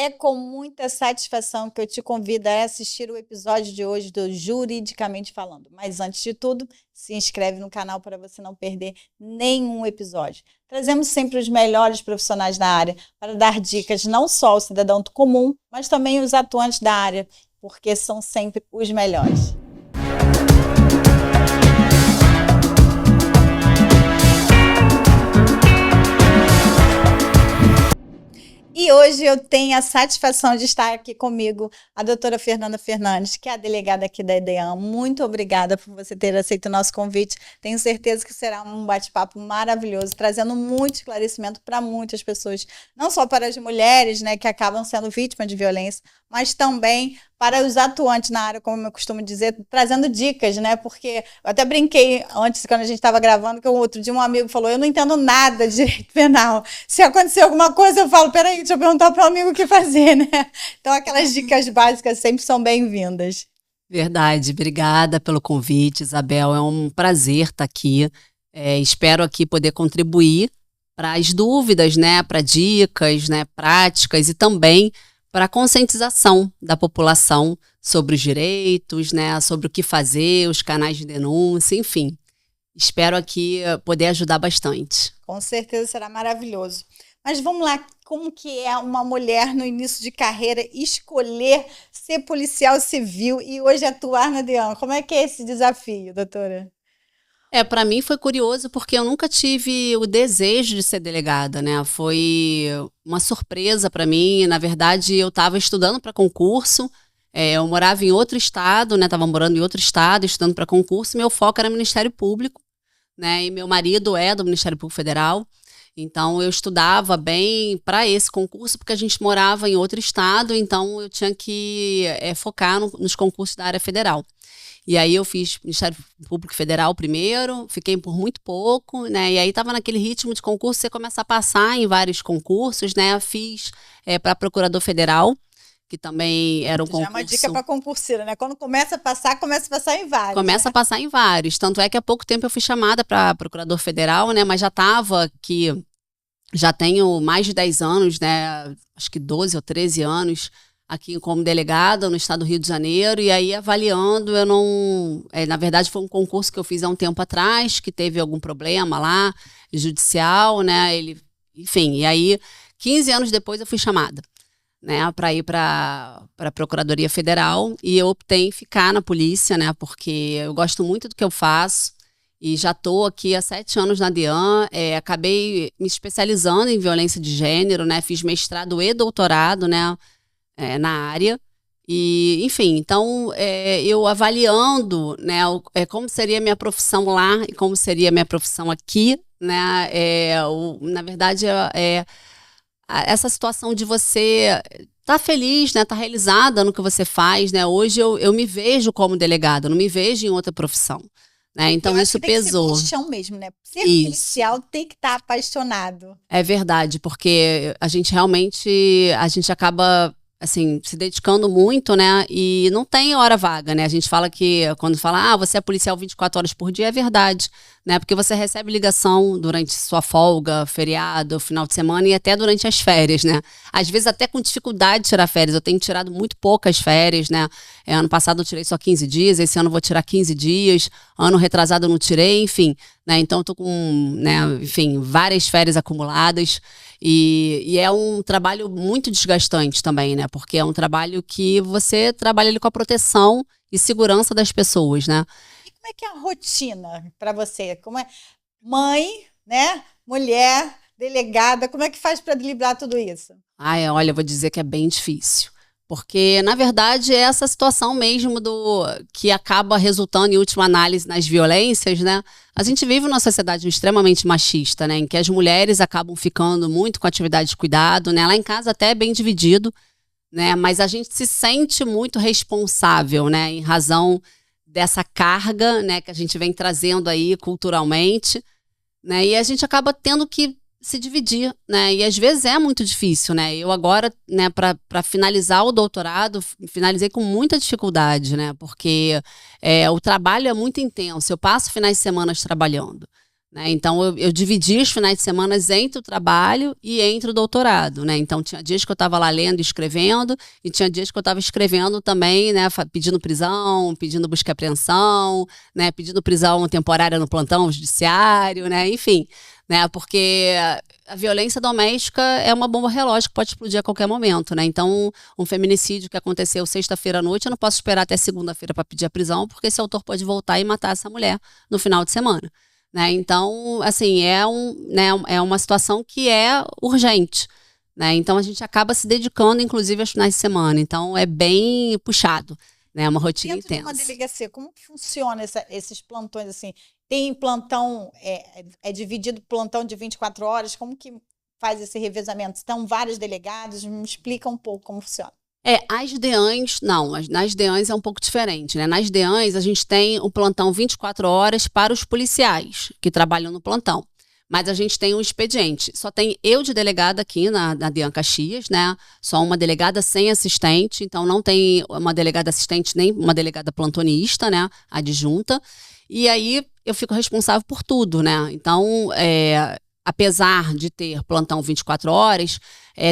É com muita satisfação que eu te convido a assistir o episódio de hoje do Juridicamente Falando. Mas antes de tudo, se inscreve no canal para você não perder nenhum episódio. Trazemos sempre os melhores profissionais da área para dar dicas não só ao cidadão comum, mas também aos atuantes da área, porque são sempre os melhores. E hoje eu tenho a satisfação de estar aqui comigo a doutora Fernanda Fernandes, que é a delegada aqui da EDEAN. Muito obrigada por você ter aceito o nosso convite. Tenho certeza que será um bate-papo maravilhoso, trazendo muito esclarecimento para muitas pessoas, não só para as mulheres, né, que acabam sendo vítimas de violência, mas também para os atuantes na área, como eu costumo dizer, trazendo dicas, né? Porque eu até brinquei antes, quando a gente estava gravando, que o outro dia um amigo falou, eu não entendo nada de direito penal. Se acontecer alguma coisa, eu falo, peraí, deixa eu perguntar para o amigo o que fazer, né? Então, aquelas dicas básicas sempre são bem-vindas. Verdade, obrigada pelo convite, Isabel. É um prazer estar aqui. Espero aqui poder contribuir para as dúvidas, né? Para dicas, né? Práticas e também para a conscientização da população sobre os direitos, né, sobre o que fazer, os canais de denúncia, enfim. Espero aqui poder ajudar bastante. Com certeza será maravilhoso. Mas vamos lá, como que é uma mulher no início de carreira escolher ser policial civil e hoje atuar na DEAN? Como é que é esse desafio, doutora? Para mim foi curioso porque eu nunca tive o desejo de ser delegada, né? Foi uma surpresa para mim. Na verdade, eu estava estudando para concurso, eu morava em outro estado, né? Estava morando em outro estado, estudando para concurso, e meu foco era Ministério Público, né? E meu marido é do Ministério Público Federal, então eu estudava bem para esse concurso porque a gente morava em outro estado, então eu tinha que focar nos concursos da área federal. E aí eu fiz Ministério Público Federal primeiro, fiquei por muito pouco, né? E aí estava naquele ritmo de concurso, você começa a passar em vários concursos, né? Fiz para Procurador Federal, que também era um concurso. Já é uma dica para concurseira, né? Quando começa a passar em vários. Começa, né, a passar em vários. Tanto é que há pouco tempo eu fui chamada para Procurador Federal, né? Mas já estava aqui, já tenho mais de 10 anos, né? Acho que 12 ou 13 anos aqui como delegada no estado do Rio de Janeiro, e aí avaliando, eu não... na verdade foi um concurso que eu fiz há um tempo atrás, que teve algum problema lá, judicial, né, enfim, e aí 15 anos depois eu fui chamada, né, para ir para a Procuradoria Federal, e eu optei em ficar na polícia, né, porque eu gosto muito do que eu faço, e já estou aqui há 7 anos na DEAN, acabei me especializando em violência de gênero, né, fiz mestrado e doutorado, né, na área, e enfim, então eu avaliando, né, como seria a minha profissão lá e como seria a minha profissão aqui, né, na verdade essa situação de você tá feliz, né, tá realizada no que você faz, né, hoje eu me vejo como delegada, não me vejo em outra profissão. Né? Então isso pesou. Tem que ser paixão mesmo, né? Ser policial tem que estar apaixonado. É verdade, porque a gente acaba assim, se dedicando muito, né, e não tem hora vaga, né, a gente fala que, quando fala, você é policial 24 horas por dia, é verdade, né, porque você recebe ligação durante sua folga, feriado, final de semana e até durante as férias, né, às vezes até com dificuldade de tirar férias, eu tenho tirado muito poucas férias, né, ano passado eu tirei só 15 dias, esse ano eu vou tirar 15 dias, ano retrasado eu não tirei, enfim, né, então eu tô com, né, enfim, várias férias acumuladas, e é um trabalho muito desgastante também, né? Porque é um trabalho que você trabalha ali com a proteção e segurança das pessoas, né? E como é que é a rotina para você? Como é mãe, né? Mulher, delegada, como é que faz para equilibrar tudo isso? Olha, eu vou dizer que é bem difícil. Porque, na verdade, é essa situação mesmo que acaba resultando, em última análise, nas violências, né? A gente vive numa sociedade extremamente machista, né? Em que as mulheres acabam ficando muito com atividade de cuidado, né? Lá em casa até é bem dividido, né? Mas a gente se sente muito responsável, né? Em razão dessa carga, né? Que a gente vem trazendo aí culturalmente, né? E a gente acaba tendo que se dividir, né? E às vezes é muito difícil, né? Eu agora, né, para finalizar o doutorado, finalizei com muita dificuldade, né? Porque o trabalho é muito intenso. Eu passo finais de semana trabalhando, né? Então, eu dividi os finais de semana entre o trabalho e entre o doutorado, né? Então, tinha dias que eu estava lá lendo e escrevendo, e tinha dias que eu estava escrevendo também, né? Pedindo prisão, pedindo busca e apreensão, né? Pedindo prisão temporária no plantão judiciário, né? Enfim, né? Porque a violência doméstica é uma bomba relógio que pode explodir a qualquer momento, né? Então, um feminicídio que aconteceu sexta-feira à noite, eu não posso esperar até segunda-feira para pedir a prisão, porque esse autor pode voltar e matar essa mulher no final de semana. Né? Então, assim, é uma situação que é urgente. Né? Então, a gente acaba se dedicando, inclusive, aos finais de semana. Então, é bem puxado. Né? É uma rotina Dentro intensa. de uma delegacia, como que funciona esses plantões? Assim? Tem plantão, dividido plantão de 24 horas? Como que faz esse revezamento? Estão vários delegados? Me explica um pouco como funciona. As DEANs, não, nas DEANs é um pouco diferente, né? Nas DEANs a gente tem o plantão 24 horas para os policiais que trabalham no plantão, mas a gente tem um expediente. Só tem eu de delegada aqui na DEAN Caxias, né? Só uma delegada sem assistente, então não tem uma delegada assistente nem uma delegada plantonista, né? Adjunta. E aí eu fico responsável por tudo, né? Então, apesar de ter plantão 24 horas,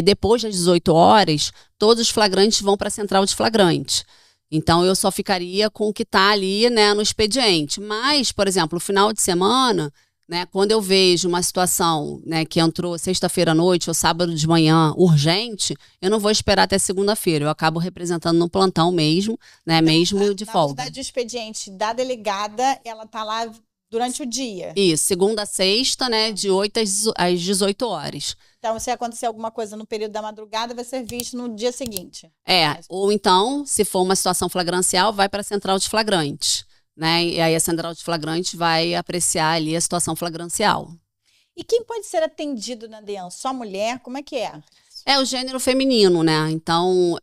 depois das 18 horas, todos os flagrantes vão para a central de flagrantes. Então, eu só ficaria com o que está ali, né, no expediente. Mas, por exemplo, no final de semana, né, quando eu vejo uma situação, né, que entrou sexta-feira à noite ou sábado de manhã urgente, eu não vou esperar até segunda-feira. Eu acabo representando no plantão mesmo, né, então, mesmo de folga. Na verdade, o expediente da delegada, ela está lá durante o dia. Isso, segunda a sexta, né, de 8 às 18 horas. Então, se acontecer alguma coisa no período da madrugada, vai ser visto no dia seguinte. Ou então, se for uma situação flagrancial, vai para a central de flagrantes, né? E aí a central de flagrantes vai apreciar ali a situação flagrancial. E quem pode ser atendido na DEAN? Só mulher? Como é que é? É o gênero feminino, né? Então,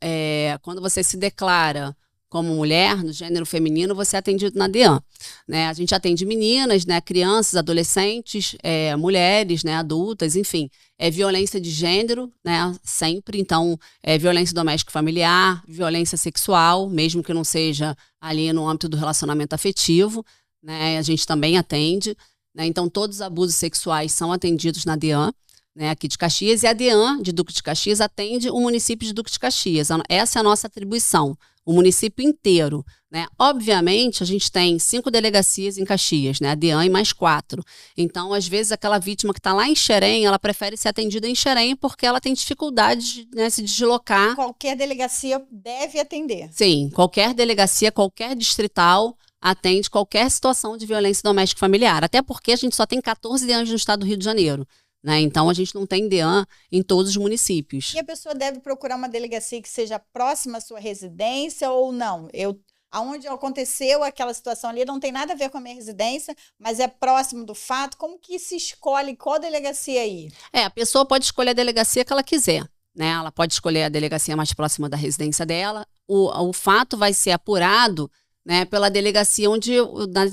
quando você se declara como mulher, no gênero feminino, você é atendido na DEAN. Né? A gente atende meninas, né? Crianças, adolescentes, mulheres, né? Adultas, enfim. É violência de gênero, né? Sempre. Então, violência doméstica familiar, violência sexual, mesmo que não seja ali no âmbito do relacionamento afetivo, né? A gente também atende. Né? Então, todos os abusos sexuais são atendidos na DEAN. Né, aqui de Caxias, e a DEAN de Duque de Caxias atende o município de Duque de Caxias. Essa é a nossa atribuição, o município inteiro. Né? Obviamente, a gente tem 5 delegacias em Caxias, né? A DEAN e mais 4. Então, às vezes, aquela vítima que está lá em Xerém, ela prefere ser atendida em Xerém porque ela tem dificuldade de, né, se deslocar. Qualquer delegacia deve atender. Sim, qualquer delegacia, qualquer distrital atende qualquer situação de violência doméstica familiar. Até porque a gente só tem 14 DEANs no estado do Rio de Janeiro. Né? Então, a gente não tem DEAN em todos os municípios. E a pessoa deve procurar uma delegacia que seja próxima à sua residência ou não? Aonde aconteceu aquela situação ali não tem nada a ver com a minha residência, mas é próximo do fato. Como que se escolhe qual delegacia ir? A pessoa pode escolher a delegacia que ela quiser. Né? Ela pode escolher a delegacia mais próxima da residência dela. O fato vai ser apurado, né, pela delegacia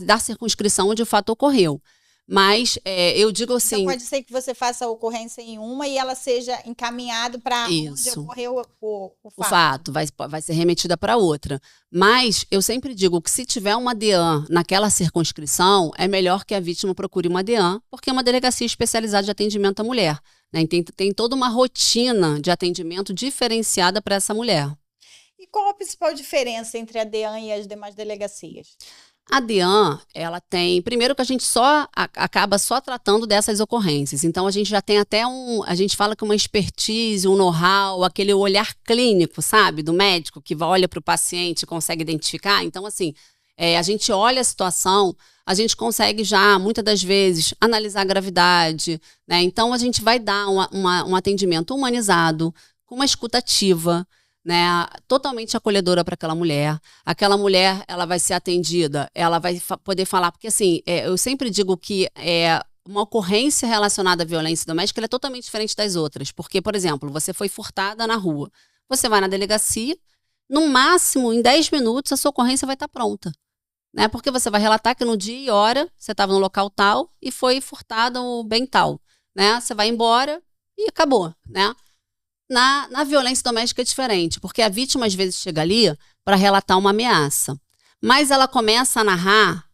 da circunscrição onde o fato ocorreu. Mas eu digo assim... Então pode ser que você faça a ocorrência em uma e ela seja encaminhada para onde ocorreu o fato. O fato vai ser remetida para outra. Mas eu sempre digo que se tiver uma DEAN naquela circunscrição, é melhor que a vítima procure uma DEAN, porque é uma delegacia especializada de atendimento à mulher. Né? Tem toda uma rotina de atendimento diferenciada para essa mulher. E qual a principal diferença entre a DEAN e as demais delegacias? A DEAN, ela tem... Primeiro que a gente acaba só tratando dessas ocorrências. Então, a gente já tem até a gente fala que uma expertise, um know-how, aquele olhar clínico, sabe? Do médico que olha para o paciente e consegue identificar. Então, assim, a gente olha a situação, a gente consegue já, muitas das vezes, analisar a gravidade. Né? Então, a gente vai dar um atendimento humanizado, com uma escuta ativa, né, totalmente acolhedora para aquela mulher. Aquela mulher, ela vai ser atendida, ela vai poder falar, porque assim, eu sempre digo que uma ocorrência relacionada à violência doméstica ela é totalmente diferente das outras, porque, por exemplo, você foi furtada na rua, você vai na delegacia, no máximo, em 10 minutos, a sua ocorrência vai estar pronta. Né, porque você vai relatar que no dia e hora, você estava no local tal e foi furtada o bem tal. Né, você vai embora e acabou, né? Na violência doméstica é diferente, porque a vítima às vezes chega ali para relatar uma ameaça. Mas ela começa a narrar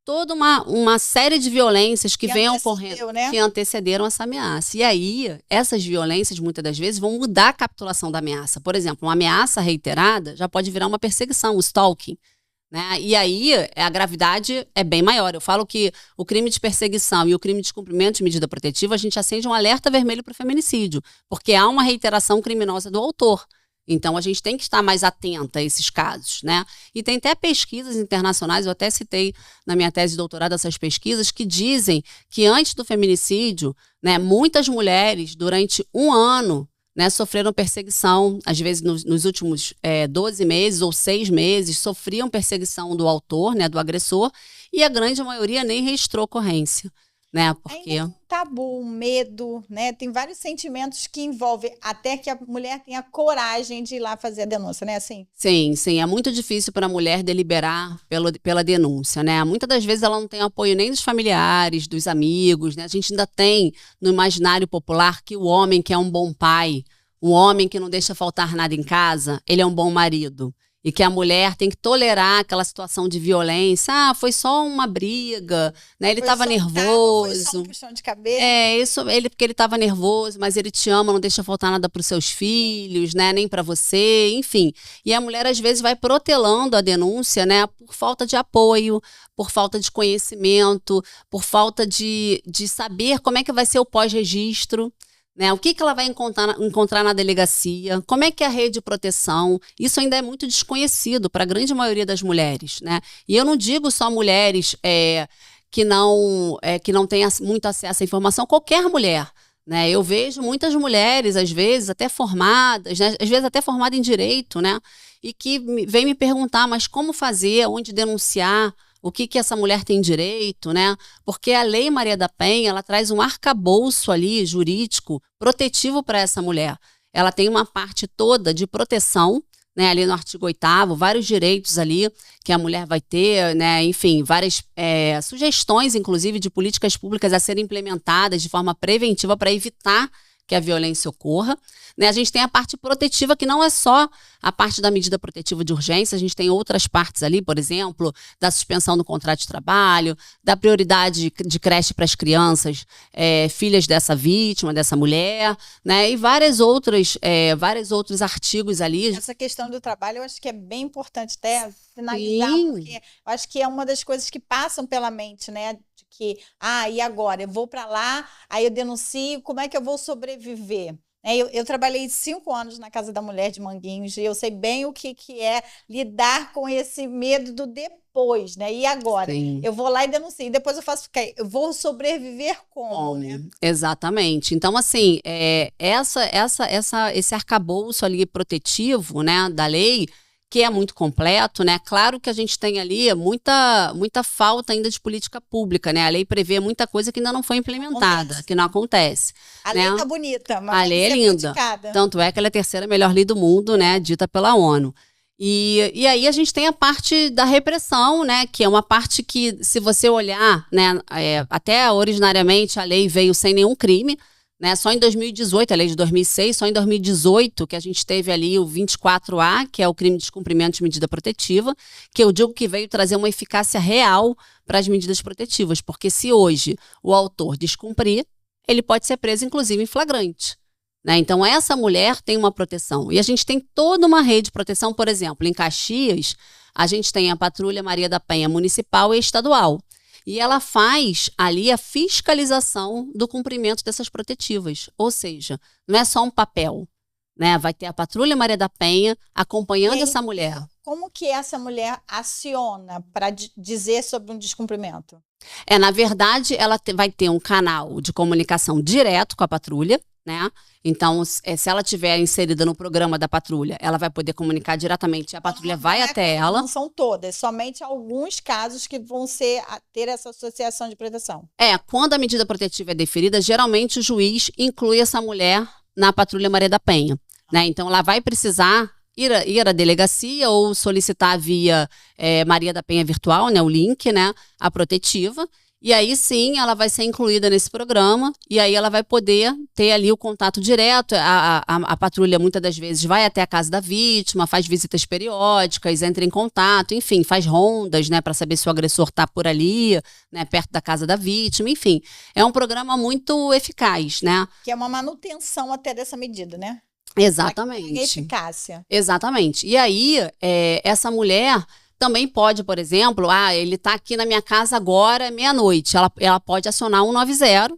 toda uma série de violências que vêm ocorrendo, né? que antecederam essa ameaça. E aí, essas violências, muitas das vezes, vão mudar a capitulação da ameaça. Por exemplo, uma ameaça reiterada já pode virar uma perseguição, o stalking. Né? E aí, a gravidade é bem maior. Eu falo que o crime de perseguição e o crime de descumprimento de medida protetiva, a gente acende um alerta vermelho para o feminicídio, porque há uma reiteração criminosa do autor. Então, a gente tem que estar mais atenta a esses casos, né? E tem até pesquisas internacionais, eu até citei na minha tese de doutorado essas pesquisas, que dizem que antes do feminicídio, né, muitas mulheres, durante um ano, né, sofreram perseguição, às vezes nos últimos 12 meses ou 6 meses, sofriam perseguição do autor, né, do agressor, e a grande maioria nem registrou ocorrência. Né, porque... Ainda é um tabu, um medo, né? Tem vários sentimentos que envolvem até que a mulher tenha coragem de ir lá fazer a denúncia, né? Assim? Sim, sim. É muito difícil para a mulher deliberar pela denúncia, né? Muitas das vezes ela não tem apoio nem dos familiares, dos amigos, né? A gente ainda tem no imaginário popular que o homem que é um bom pai, o homem que não deixa faltar nada em casa, ele é um bom marido. E que a mulher tem que tolerar aquela situação de violência. Ah, foi só uma briga, né? Ele estava nervoso. Foi só um puxão de cabelo. Porque ele estava nervoso, mas ele te ama, não deixa faltar nada para os seus filhos, né? Nem para você, enfim. E a mulher, às vezes, vai protelando a denúncia, né? Por falta de apoio, por falta de conhecimento, por falta de saber como é que vai ser o pós-registro. Né? O que ela vai encontrar na delegacia? Como é que é a rede de proteção? Isso ainda é muito desconhecido para a grande maioria das mulheres. Né? E eu não digo só mulheres que não têm muito acesso à informação, qualquer mulher. Né? Eu vejo muitas mulheres, às vezes, até formadas, né? Às vezes até formadas em direito, né? E que vêm me perguntar, mas como fazer, onde denunciar? O que essa mulher tem direito, né? Porque a Lei Maria da Penha, ela traz um arcabouço ali, jurídico, protetivo para essa mulher. Ela tem uma parte toda de proteção, né? Ali no artigo 8º, vários direitos ali que a mulher vai ter, né? Enfim, várias sugestões, inclusive, de políticas públicas a serem implementadas de forma preventiva para evitar que a violência ocorra. Né? A gente tem a parte protetiva, que não é só a parte da medida protetiva de urgência, a gente tem outras partes ali, por exemplo, da suspensão do contrato de trabalho, da prioridade de creche para as crianças, filhas dessa vítima, dessa mulher, né? E vários outros artigos ali. Essa questão do trabalho eu acho que é bem importante até finalizar, porque eu acho que é uma das coisas que passam pela mente, né? De que, e agora? Eu vou para lá, aí eu denuncio, como é que eu vou sobreviver? Eu trabalhei 5 anos na Casa da Mulher de Manguinhos e eu sei bem o que é lidar com esse medo do depois, né? E agora? Sim. Eu vou lá e denuncio, e depois eu faço o quê? Eu vou sobreviver como, né? Exatamente. Então, assim, esse arcabouço ali protetivo, né, da lei, que é muito completo, né? Claro que a gente tem ali muita falta ainda de política pública, né? A lei prevê muita coisa que ainda não foi implementada, que não acontece. A lei tá bonita, mas a lei é linda. Tanto é que ela é a 3ª melhor lei do mundo, né? Dita pela ONU. E aí a gente tem a parte da repressão, né? Que é uma parte que, se você olhar, né? Até originariamente a lei veio sem nenhum crime. Né, só em 2018, a lei de 2006, só em 2018 que a gente teve ali o 24A, que é o crime de descumprimento de medida protetiva, que eu digo que veio trazer uma eficácia real para as medidas protetivas, porque se hoje o autor descumprir, ele pode ser preso, inclusive, em flagrante. Né? Então, essa mulher tem uma proteção. E a gente tem toda uma rede de proteção, por exemplo, em Caxias, a gente tem a Patrulha Maria da Penha municipal e estadual. E ela faz ali a fiscalização do cumprimento dessas protetivas. Ou seja, não é só um papel. Né? Vai ter a Patrulha Maria da Penha acompanhando essa mulher. Como que essa mulher aciona para dizer sobre um descumprimento? Na verdade, ela vai ter um canal de comunicação direto com a patrulha. Né? Então, se ela estiver inserida no programa da patrulha, ela vai poder comunicar diretamente, a patrulha vai até ela. Não são todas, somente alguns casos que vão ter essa associação de proteção. Quando a medida protetiva é deferida, geralmente o juiz inclui essa mulher na Patrulha Maria da Penha. Né? Então, ela vai precisar ir à delegacia ou solicitar via Maria da Penha virtual, né, o link, né, a protetiva. E aí sim, ela vai ser incluída nesse programa e aí ela vai poder ter ali o contato direto. A patrulha muitas das vezes vai até a casa da vítima, faz visitas periódicas, entra em contato, enfim, faz rondas, né, para saber se o agressor está por ali, né, perto da casa da vítima, enfim. É um programa muito eficaz, né? Que é uma manutenção até dessa medida, né? Exatamente. Eficácia. Exatamente. E aí, essa mulher também pode, por exemplo, ele está aqui na minha casa agora, meia-noite. Ela pode acionar 190,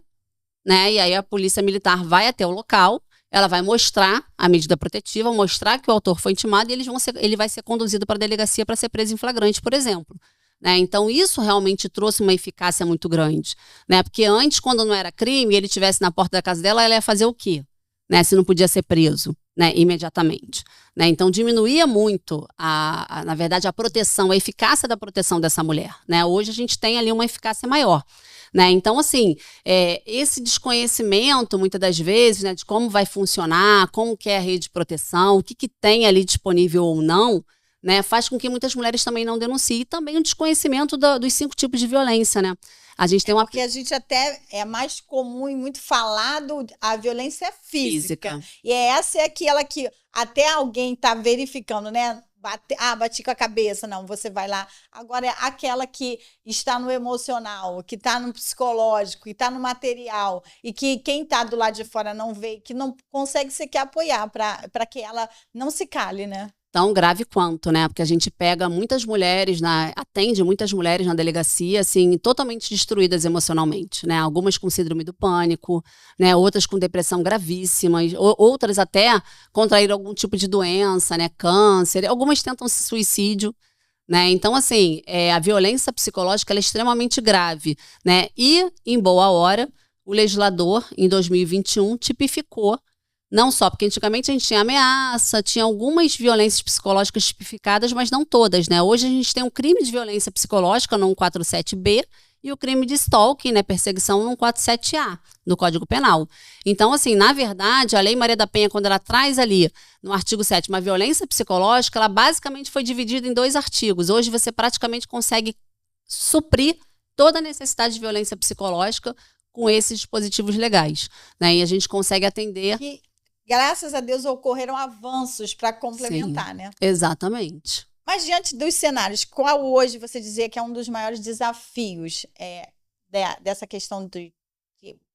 né? E aí a polícia militar vai até o local, ela vai mostrar a medida protetiva, mostrar que o autor foi intimado e ele vai ser conduzido para a delegacia para ser preso em flagrante, por exemplo. Né? Então, isso realmente trouxe uma eficácia muito grande. Né? Porque antes, quando não era crime, ele estivesse na porta da casa dela, ela ia fazer o quê? Né, se não podia ser preso, né, imediatamente. Né? Então, diminuía muito, na verdade, a proteção, a eficácia da proteção dessa mulher. Né? Hoje a gente tem ali uma eficácia maior. Né? Então, assim, esse desconhecimento, muitas das vezes, né, de como vai funcionar, como que é a rede de proteção, o que tem ali disponível ou não, né, faz com que muitas mulheres também não denunciem. E também o desconhecimento dos 5 tipos de violência, né? A gente tem porque a gente até é mais comum e muito falado, a violência física. E essa é aquela que até alguém está verificando, né? Bati com a cabeça, não, você vai lá. Agora é aquela que está no emocional, que está no psicológico, que está no material, e que quem está do lado de fora não vê, que não consegue sequer apoiar para que ela não se cale, né? Tão grave quanto, né? Porque a gente pega muitas mulheres, atende muitas mulheres na delegacia, assim, totalmente destruídas emocionalmente, né? Algumas com síndrome do pânico, né? Outras com depressão gravíssima, outras até contraíram algum tipo de doença, né? Câncer, algumas tentam suicídio, né? Então, assim, a violência psicológica ela é extremamente grave, né? E, em boa hora, o legislador, em 2021, tipificou. Não só, porque antigamente a gente tinha ameaça, tinha algumas violências psicológicas tipificadas, mas não todas, né? Hoje a gente tem um crime de violência psicológica no 147B e o crime de stalking, né, perseguição no 147A, no Código Penal. Então, assim, na verdade, a Lei Maria da Penha, quando ela traz ali, no artigo 7º, a violência psicológica, ela basicamente foi dividida em 2 artigos. Hoje você praticamente consegue suprir toda a necessidade de violência psicológica com esses dispositivos legais, né? E a gente consegue atender... Graças a Deus ocorreram avanços para complementar, né? Exatamente. Mas diante dos cenários, qual hoje você dizia que é um dos maiores desafios dessa questão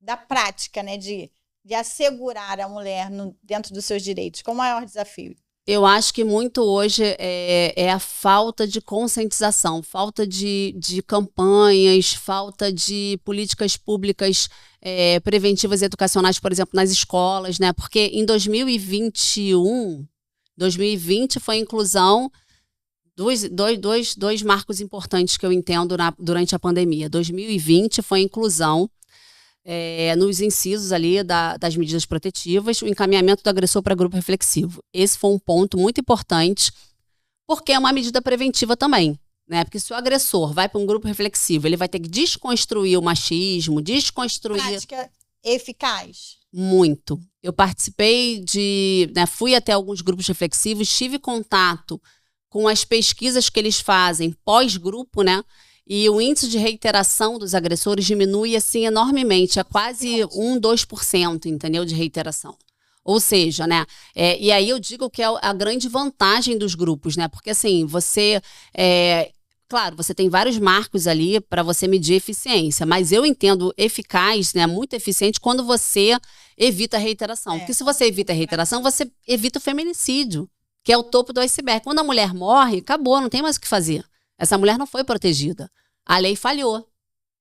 da prática, né? De assegurar a mulher dentro dos seus direitos? Qual o maior desafio? Eu acho que muito hoje é a falta de conscientização, falta de campanhas, falta de políticas públicas preventivas e educacionais, por exemplo, nas escolas, né? Porque em 2020 foi a inclusão dois marcos importantes que eu entendo durante a pandemia. 2020 foi a inclusão nos incisos ali das medidas protetivas, o encaminhamento do agressor para grupo reflexivo. Esse foi um ponto muito importante, porque é uma medida preventiva também, né? Porque se o agressor vai para um grupo reflexivo, ele vai ter que desconstruir o machismo, desconstruir... Prática eficaz? Muito. Eu participei fui até alguns grupos reflexivos, tive contato com as pesquisas que eles fazem pós-grupo, né? E o índice de reiteração dos agressores diminui, assim, enormemente. É quase 2%, entendeu? De reiteração. Ou seja, né? E aí eu digo que é a grande vantagem dos grupos, né? Porque, assim, claro, você tem vários marcos ali para você medir eficiência, mas eu entendo eficaz, né? Muito eficiente quando você evita a reiteração. Porque se você evita a reiteração, você evita o feminicídio, que é o topo do iceberg. Quando a mulher morre, acabou, não tem mais o que fazer. Essa mulher não foi protegida. A lei falhou,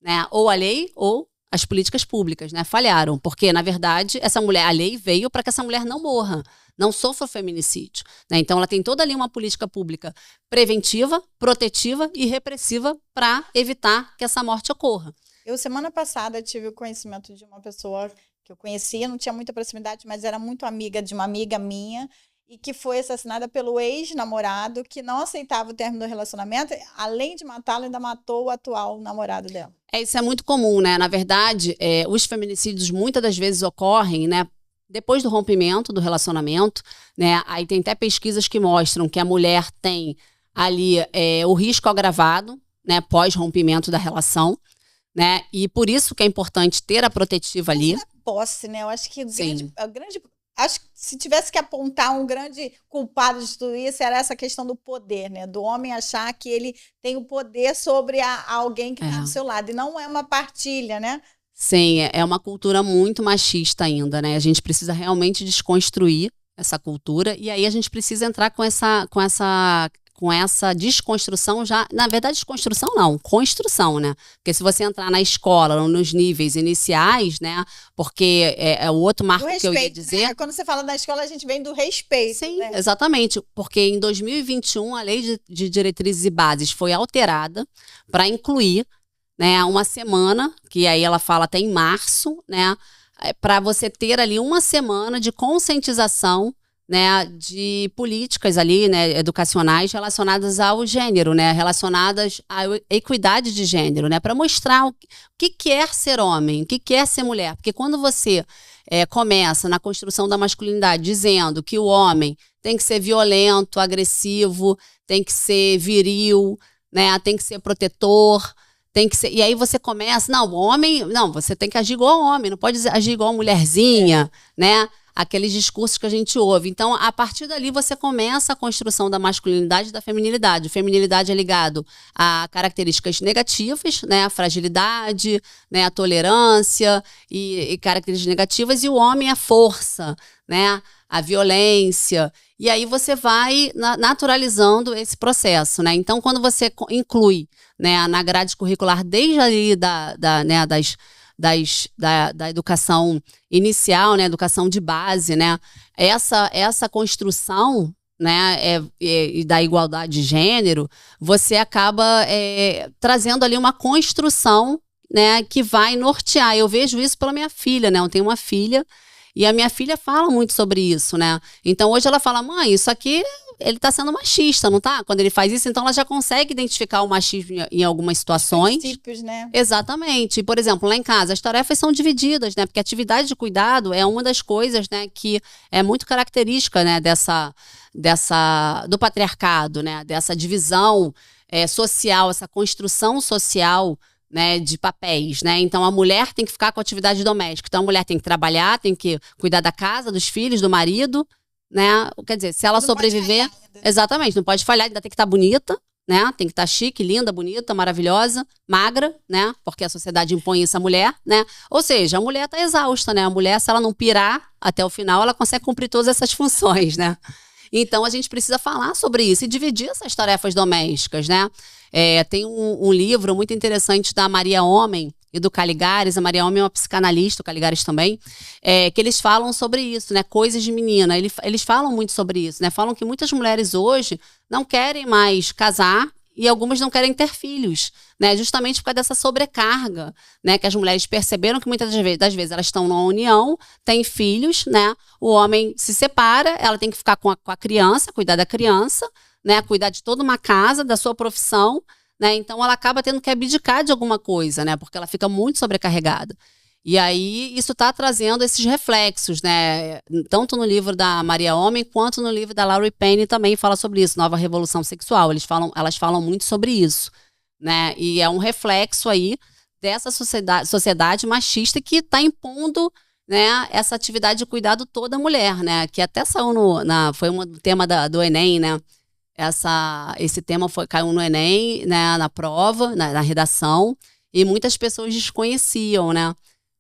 né? Ou a lei ou as políticas públicas, né? Falharam. Porque, na verdade, a lei veio para que essa mulher não morra, não sofra feminicídio, né? Então, ela tem toda ali uma política pública preventiva, protetiva e repressiva para evitar que essa morte ocorra. Eu, semana passada, tive o conhecimento de uma pessoa que eu conhecia, não tinha muita proximidade, mas era muito amiga de uma amiga minha, e que foi assassinada pelo ex-namorado, que não aceitava o término do relacionamento, além de matá-lo, ainda matou o atual namorado dela. Isso é muito comum, né? Na verdade, os feminicídios muitas das vezes ocorrem, né, depois do rompimento do relacionamento, né? Aí tem até pesquisas que mostram que a mulher tem ali o risco agravado, né, pós-rompimento da relação, né? E por isso que é importante ter a protetiva ali. Posse, né? Eu acho que Sim. acho que se tivesse que apontar um grande culpado de tudo isso, era essa questão do poder, né? Do homem achar que ele tem o poder sobre alguém que está do seu lado. E não é uma partilha, né? Sim, é uma cultura muito machista ainda, né? A gente precisa realmente desconstruir essa cultura e aí a gente precisa entrar com essa desconstrução já, na verdade desconstrução não, construção, né? Porque se você entrar na escola, nos níveis iniciais, né? Porque é o outro marco respeito, que eu ia dizer. Né? Quando você fala na escola, a gente vem do respeito. Sim, né? Exatamente, porque em 2021 a Lei de Diretrizes e Bases foi alterada para incluir, né, uma semana, que aí ela fala até em março, né, para você ter ali uma semana de conscientização, né, de políticas ali, né, educacionais relacionadas ao gênero, né, relacionadas à equidade de gênero, né, para mostrar o que é ser homem, o que é ser mulher, porque quando você começa na construção da masculinidade dizendo que o homem tem que ser violento, agressivo, tem que ser viril, né, tem que ser protetor, tem que ser, e aí você começa, você tem que agir igual homem, não pode agir igual mulherzinha, né? Aqueles discursos que a gente ouve. Então, a partir dali, você começa a construção da masculinidade e da feminilidade. Feminilidade é ligado a características negativas, né? A fragilidade, né? A tolerância e características negativas. E o homem é a força, né? A violência. E aí você vai naturalizando esse processo, né? Então, quando você inclui, né, na grade curricular desde ali da educação inicial, né, educação de base, né, essa construção, né, e da igualdade de gênero, você acaba trazendo ali uma construção, né, que vai nortear. Eu vejo isso pela minha filha, né, eu tenho uma filha e a minha filha fala muito sobre isso, né, então hoje ela fala, mãe, isso aqui ele está sendo machista, não tá? Quando ele faz isso, então ela já consegue identificar o machismo em algumas situações. Princípios, né? Exatamente. Por exemplo, lá em casa, as tarefas são divididas, né? Porque a atividade de cuidado é uma das coisas, né, que é muito característica, né, do patriarcado, né? Dessa divisão social, essa construção social, né, de papéis, né? Então a mulher tem que ficar com a atividade doméstica. Então a mulher tem que trabalhar, tem que cuidar da casa, dos filhos, do marido, né? Quer dizer, se ela sobreviver, exatamente, não pode falhar, ainda tem que estar bonita, né? Tem que estar chique, linda, bonita, maravilhosa, magra, né? Porque a sociedade impõe isso à mulher, né? Ou seja, a mulher está exausta, né? A mulher, se ela não pirar até o final, ela consegue cumprir todas essas funções, né? Então a gente precisa falar sobre isso e dividir essas tarefas domésticas, né? Tem um livro muito interessante da Maria Homem e do Caligares. A Maria Homem é uma psicanalista, o Caligares também, que eles falam sobre isso, né? Coisas de menina. Eles falam muito sobre isso, né? Falam que muitas mulheres hoje não querem mais casar e algumas não querem ter filhos, né? Justamente por causa dessa sobrecarga, né? Que as mulheres perceberam que muitas das vezes elas estão numa união, têm filhos, né? O homem se separa, ela tem que ficar com a criança, cuidar da criança, né? Cuidar de toda uma casa, da sua profissão, né? Então ela acaba tendo que abdicar de alguma coisa, né? Porque ela fica muito sobrecarregada. E aí isso está trazendo esses reflexos, né? Tanto no livro da Maria Homem quanto no livro da Laurie Penny também fala sobre isso, Nova Revolução Sexual. Elas falam muito sobre isso, né? E é um reflexo aí dessa sociedade machista que está impondo, né, essa atividade de cuidado toda a mulher, né? Que até saiu foi um tema do Enem, né? Esse tema caiu no Enem, né, na prova, na redação, e muitas pessoas desconheciam, né?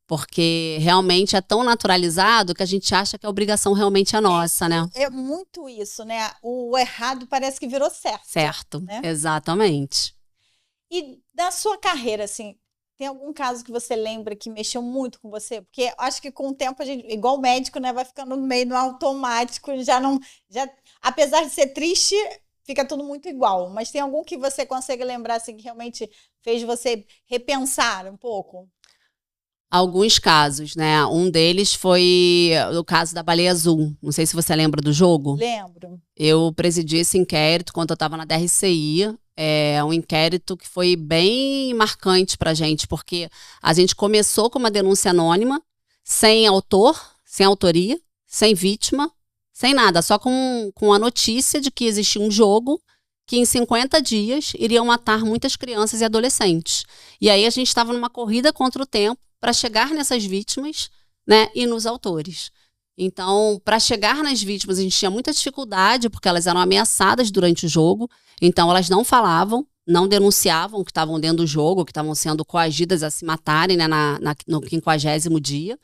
Porque realmente é tão naturalizado que a gente acha que a obrigação realmente é nossa, né? É muito isso, né? O errado parece que virou certo. Certo, né? Exatamente. E da sua carreira, assim, tem algum caso que você lembra que mexeu muito com você? Porque acho que com o tempo a gente, igual médico, né, vai ficando meio no automático, apesar de ser triste, fica tudo muito igual. Mas tem algum que você consegue lembrar, assim, que realmente fez você repensar um pouco? Alguns casos, né? Um deles foi o caso da Baleia Azul. Não sei se você lembra do jogo. Lembro. Eu presidi esse inquérito quando eu estava na DRCI. É um inquérito que foi bem marcante pra gente, porque a gente começou com uma denúncia anônima, sem autor, sem autoria, sem vítima, sem nada, só com a notícia de que existia um jogo que em 50 dias iriam matar muitas crianças e adolescentes. E aí a gente estava numa corrida contra o tempo para chegar nessas vítimas, né, e nos autores. Então, para chegar nas vítimas, a gente tinha muita dificuldade, porque elas eram ameaçadas durante o jogo, então elas não falavam, não denunciavam que estavam dentro do jogo, que estavam sendo coagidas a se matarem, né, no 50º dia.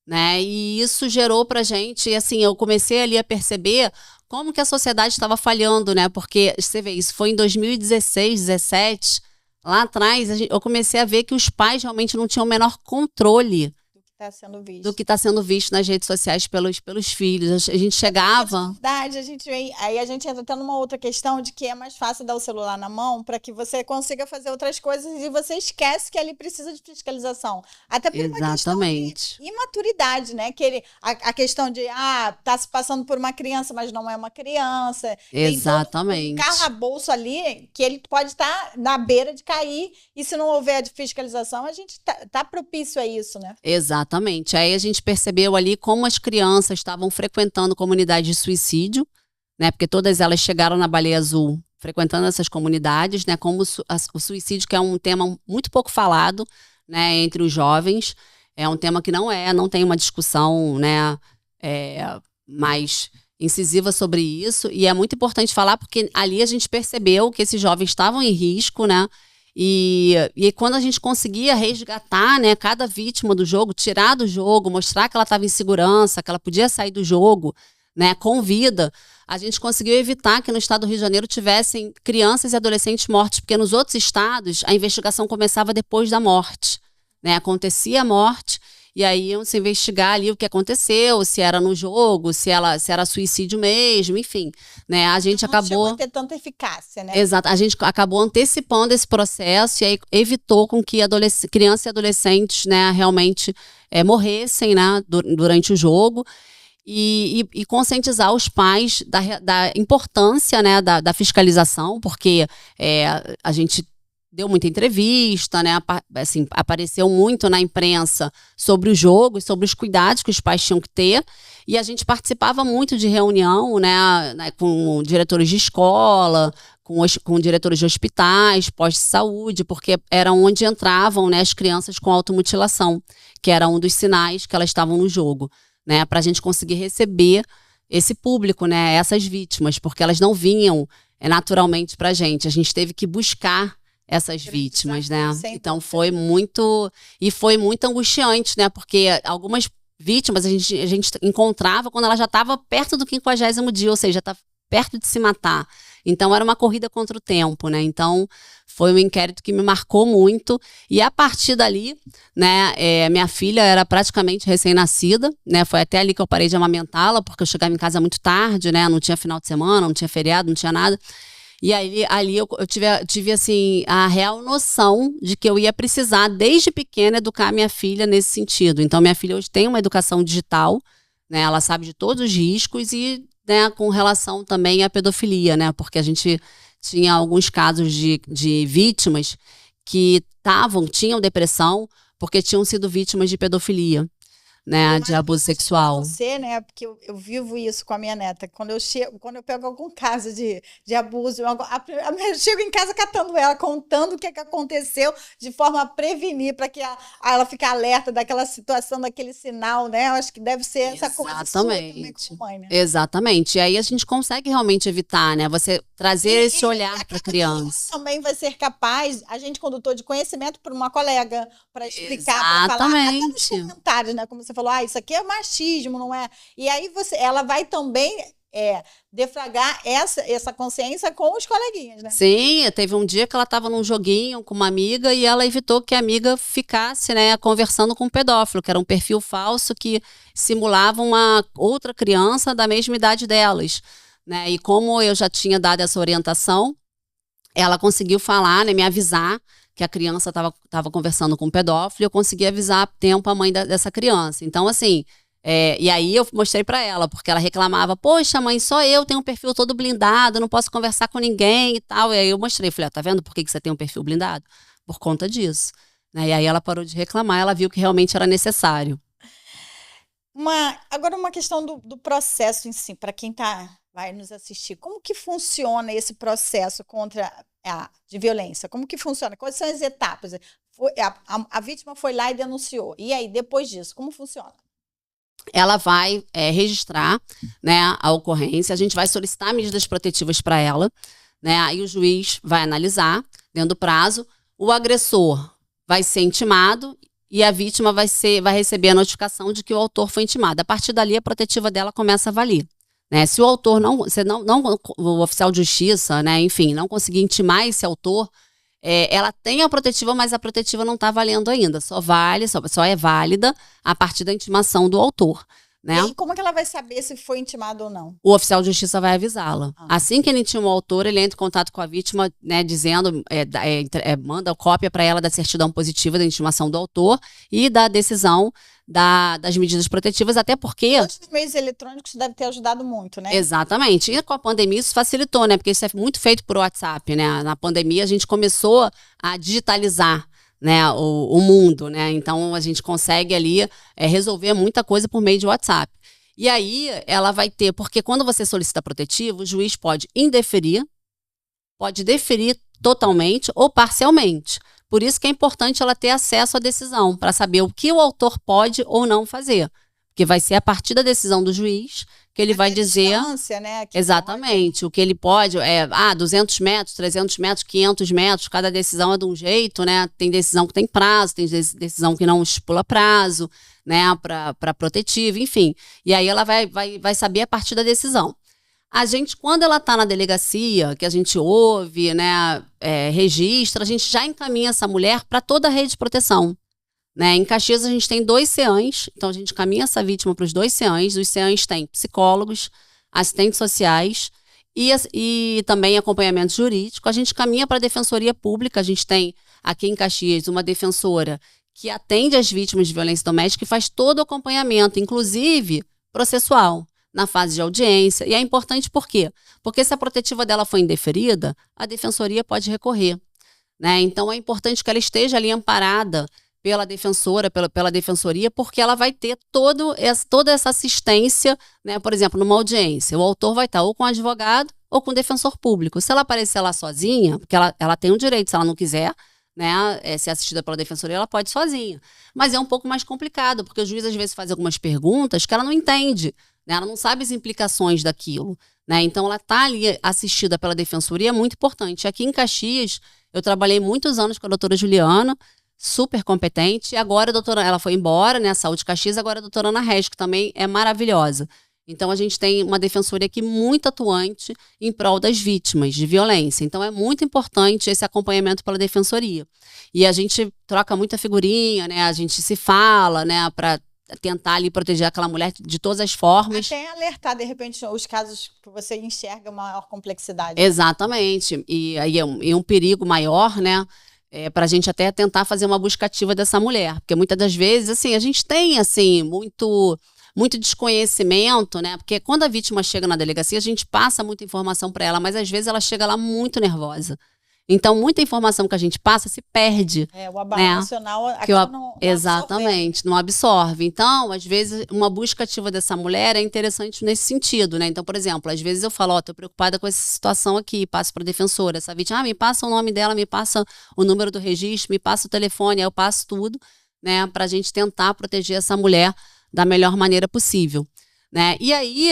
Né? E isso gerou pra gente, assim, eu comecei ali a perceber como que a sociedade estava falhando, né? Porque, você vê, isso foi em 2016, 2017, lá atrás, eu comecei a ver que os pais realmente não tinham o menor controle do que está sendo visto nas redes sociais pelos filhos. A gente chegava... verdade, aí a gente entra até numa outra questão de que é mais fácil dar o celular na mão para que você consiga fazer outras coisas e você esquece que ali precisa de fiscalização. Até por uma questão de imaturidade, né? A questão de, tá se passando por uma criança, mas não é uma criança. Exatamente. Tem todo um calabouço ali que ele pode estar na beira de cair e se não houver de fiscalização, a gente tá propício a isso, né? Exatamente. Aí a gente percebeu ali como as crianças estavam frequentando comunidades de suicídio, né? Porque todas elas chegaram na Baleia Azul frequentando essas comunidades, né? Como o suicídio, que é um tema muito pouco falado, né, entre os jovens. É um tema que não tem uma discussão, né, mais incisiva sobre isso. E é muito importante falar porque ali a gente percebeu que esses jovens estavam em risco, né? E quando a gente conseguia resgatar, né, cada vítima do jogo, tirar do jogo, mostrar que ela estava em segurança, que ela podia sair do jogo, né, com vida, a gente conseguiu evitar que no estado do Rio de Janeiro tivessem crianças e adolescentes mortos, porque nos outros estados a investigação começava depois da morte, né, acontecia a morte e aí iam se investigar ali o que aconteceu, se era no jogo, se era suicídio mesmo, enfim, né, a gente acabou... Não chegou a ter tanta eficácia, né? Exato, a gente acabou antecipando esse processo e aí evitou com que crianças e adolescentes, né, realmente morressem, né, durante o jogo e conscientizar os pais da importância, né, da fiscalização, porque a gente deu muita entrevista, né? Assim, apareceu muito na imprensa sobre o jogo e sobre os cuidados que os pais tinham que ter. E a gente participava muito de reunião, né, com diretores de escola, com diretores de hospitais, postos de saúde, porque era onde entravam, né, as crianças com automutilação, que era um dos sinais que elas estavam no jogo, né, para a gente conseguir receber esse público, né, essas vítimas, porque elas não vinham naturalmente para a gente teve que buscar essas vítimas, né? Então foi muito angustiante, né? Porque algumas vítimas a gente encontrava quando ela já estava perto do 50º dia, ou seja, está perto de se matar. Então era uma corrida contra o tempo, né? Então foi um inquérito que me marcou muito e a partir dali, né? Minha filha era praticamente recém-nascida, né? Foi até ali que eu parei de amamentá-la, porque eu chegava em casa muito tarde, né? Não tinha final de semana, não tinha feriado, não tinha nada. E aí, ali eu tive assim, a real noção de que eu ia precisar, desde pequena, educar minha filha nesse sentido. Então, minha filha hoje tem uma educação digital, né? Ela sabe de todos os riscos e, né, com relação também à pedofilia, né? Porque a gente tinha alguns casos de vítimas que tinham depressão porque tinham sido vítimas de pedofilia. Né, de abuso sexual. Você, né, porque eu vivo isso com a minha neta. Quando eu pego algum caso de abuso, eu chego em casa catando ela, contando o que aconteceu, de forma a prevenir, para que ela fique alerta daquela situação, daquele sinal, né? Eu acho que deve ser essa coisa sua também como mãe, né? Exatamente. E aí a gente consegue realmente evitar, né? Você trazer esse olhar para a criança. Também vai ser capaz, a gente condutor de conhecimento por uma colega, para explicar, para falar, até nos comentários, né? Como você falou, isso aqui é machismo, não é? E aí ela vai também defragrar essa consciência com os coleguinhas, né? Sim, teve um dia que ela estava num joguinho com uma amiga e ela evitou que a amiga ficasse, né, conversando com um pedófilo, que era um perfil falso que simulava uma outra criança da mesma idade delas, né? E como eu já tinha dado essa orientação, ela conseguiu falar, né, me avisar que a criança estava conversando com um pedófilo e eu consegui avisar a tempo a mãe dessa criança. Então, assim, e aí eu mostrei para ela, porque ela reclamava, poxa mãe, só eu tenho um perfil todo blindado, não posso conversar com ninguém e tal. E aí eu mostrei, falei, tá vendo por que você tem um perfil blindado? Por conta disso. Né? E aí ela parou de reclamar, ela viu que realmente era necessário. Agora uma questão do processo em si, para quem está vai nos assistir, como que funciona esse processo de violência? Como que funciona? Quais são as etapas? A vítima foi lá e denunciou. E aí, depois disso, como funciona? Ela vai registrar, né, a ocorrência, a gente vai solicitar medidas protetivas para ela, né, aí o juiz vai analisar dentro do prazo, o agressor vai ser intimado e a vítima vai receber a notificação de que o autor foi intimado. A partir dali, a protetiva dela começa a valer. Né? Se o autor o oficial de justiça, né, enfim, não conseguir intimar esse autor, ela tem a protetiva, mas a protetiva não está valendo ainda. Só é válida a partir da intimação do autor. Né? E aí, como é que ela vai saber se foi intimado ou não? O oficial de justiça vai avisá-la. Assim que ele intima o autor, ele entra em contato com a vítima, né, dizendo, manda cópia para ela da certidão positiva da intimação do autor e da decisão das medidas protetivas, até porque... Os meios eletrônicos devem ter ajudado muito, né? Exatamente. E com a pandemia isso facilitou, né? Porque isso é muito feito por WhatsApp, né? Na pandemia a gente começou a digitalizar, né, o mundo, né? Então a gente consegue ali resolver muita coisa por meio de WhatsApp. E aí ela vai ter, porque quando você solicita protetivo, o juiz pode indeferir, pode deferir totalmente ou parcialmente. Por isso que é importante ela ter acesso à decisão, para saber o que o autor pode ou não fazer. Porque vai ser a partir da decisão do juiz que ele vai dizer... Né, exatamente. Pode. O que ele pode 200 metros, 300 metros, 500 metros, cada decisão é de um jeito, né? Tem decisão que tem prazo, tem decisão que não estipula prazo, né? Para protetivo, enfim. E aí ela vai saber a partir da decisão. A gente, quando ela está na delegacia, que a gente ouve, né, registra, a gente já encaminha essa mulher para toda a rede de proteção. Né? Em Caxias a gente tem 2 CEANs, então a gente encaminha essa vítima para os 2 CEANs. Os CEANs têm psicólogos, assistentes sociais e também acompanhamento jurídico. A gente caminha para a Defensoria Pública, a gente tem aqui em Caxias uma defensora que atende as vítimas de violência doméstica e faz todo o acompanhamento, inclusive processual, na fase de audiência. E é importante por quê? Porque se a protetiva dela foi indeferida, a defensoria pode recorrer. Né? Então é importante que ela esteja ali amparada pela defensora, pela defensoria, porque ela vai ter toda essa assistência, né? Por exemplo, numa audiência, o autor vai estar ou com o advogado ou com o defensor público. Se ela aparecer lá sozinha, porque ela tem o direito, se ela não quiser, né, ser assistida pela defensoria, ela pode ir sozinha. Mas é um pouco mais complicado, porque o juiz às vezes faz algumas perguntas que ela não entende, né? Ela não sabe as implicações daquilo. Né? Então ela está ali assistida pela defensoria, é muito importante. Aqui em Caxias, eu trabalhei muitos anos com a doutora Juliana, super competente, e agora a doutora, ela foi embora, né, Saúde Caxias, agora a doutora Ana Reis, que também é maravilhosa. Então a gente tem uma defensoria aqui muito atuante em prol das vítimas de violência. Então é muito importante esse acompanhamento pela defensoria. E a gente troca muita figurinha, né, a gente se fala, né, para tentar ali proteger aquela mulher de todas as formas. Até alertar, de repente, os casos que você enxerga maior complexidade. Exatamente. E aí é um perigo maior, né? Para a gente até tentar fazer uma busca ativa dessa mulher. Porque muitas das vezes, assim, a gente tem, assim, muito desconhecimento, né? Porque quando a vítima chega na delegacia, a gente passa muita informação para ela, mas às vezes ela chega lá muito nervosa. Então, muita informação que a gente passa se perde. O abalo emocional não exatamente, não absorve. Então, às vezes, uma busca ativa dessa mulher é interessante nesse sentido, né? Então, por exemplo, às vezes eu falo, tô preocupada com essa situação aqui, passo para a defensora. Essa vítima, me passa o nome dela, me passa o número do registro, me passa o telefone, aí eu passo tudo, né? Pra gente tentar proteger essa mulher da melhor maneira possível, né? E aí,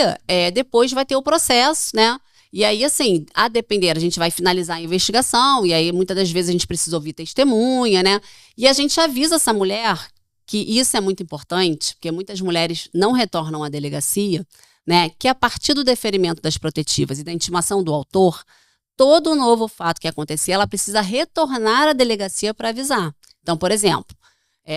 depois vai ter o processo, né? E aí, assim, a depender, a gente vai finalizar a investigação, e aí muitas das vezes a gente precisa ouvir testemunha, né? E a gente avisa essa mulher que isso é muito importante, porque muitas mulheres não retornam à delegacia, né? Que a partir do deferimento das protetivas e da intimação do autor, todo novo fato que acontecer, ela precisa retornar à delegacia para avisar. Então, por exemplo,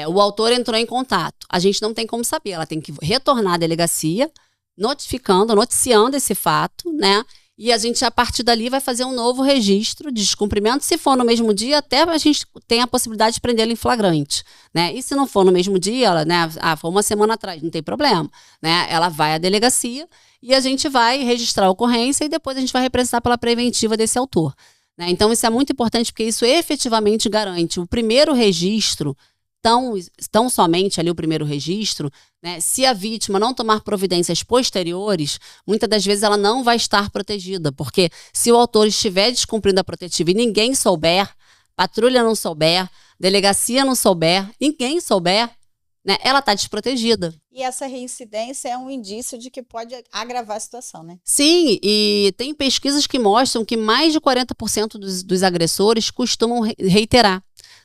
o autor entrou em contato, a gente não tem como saber, ela tem que retornar à delegacia, noticiando esse fato, né? E a gente, a partir dali, vai fazer um novo registro de descumprimento. Se for no mesmo dia, até a gente tem a possibilidade de prendê-la em flagrante, né? E se não for no mesmo dia, ela, né? Foi uma semana atrás, não tem problema, né? Ela vai à delegacia e a gente vai registrar a ocorrência e depois a gente vai representar pela preventiva desse autor, né? Então, isso é muito importante porque isso efetivamente garante o primeiro registro tão somente ali o primeiro registro, né, se a vítima não tomar providências posteriores, muitas das vezes ela não vai estar protegida, porque se o autor estiver descumprindo a protetiva e ninguém souber, patrulha não souber, delegacia não souber, ninguém souber, né, ela está desprotegida. E essa reincidência é um indício de que pode agravar a situação, né? Sim, e tem pesquisas que mostram que mais de 40% dos agressores costumam reiterar,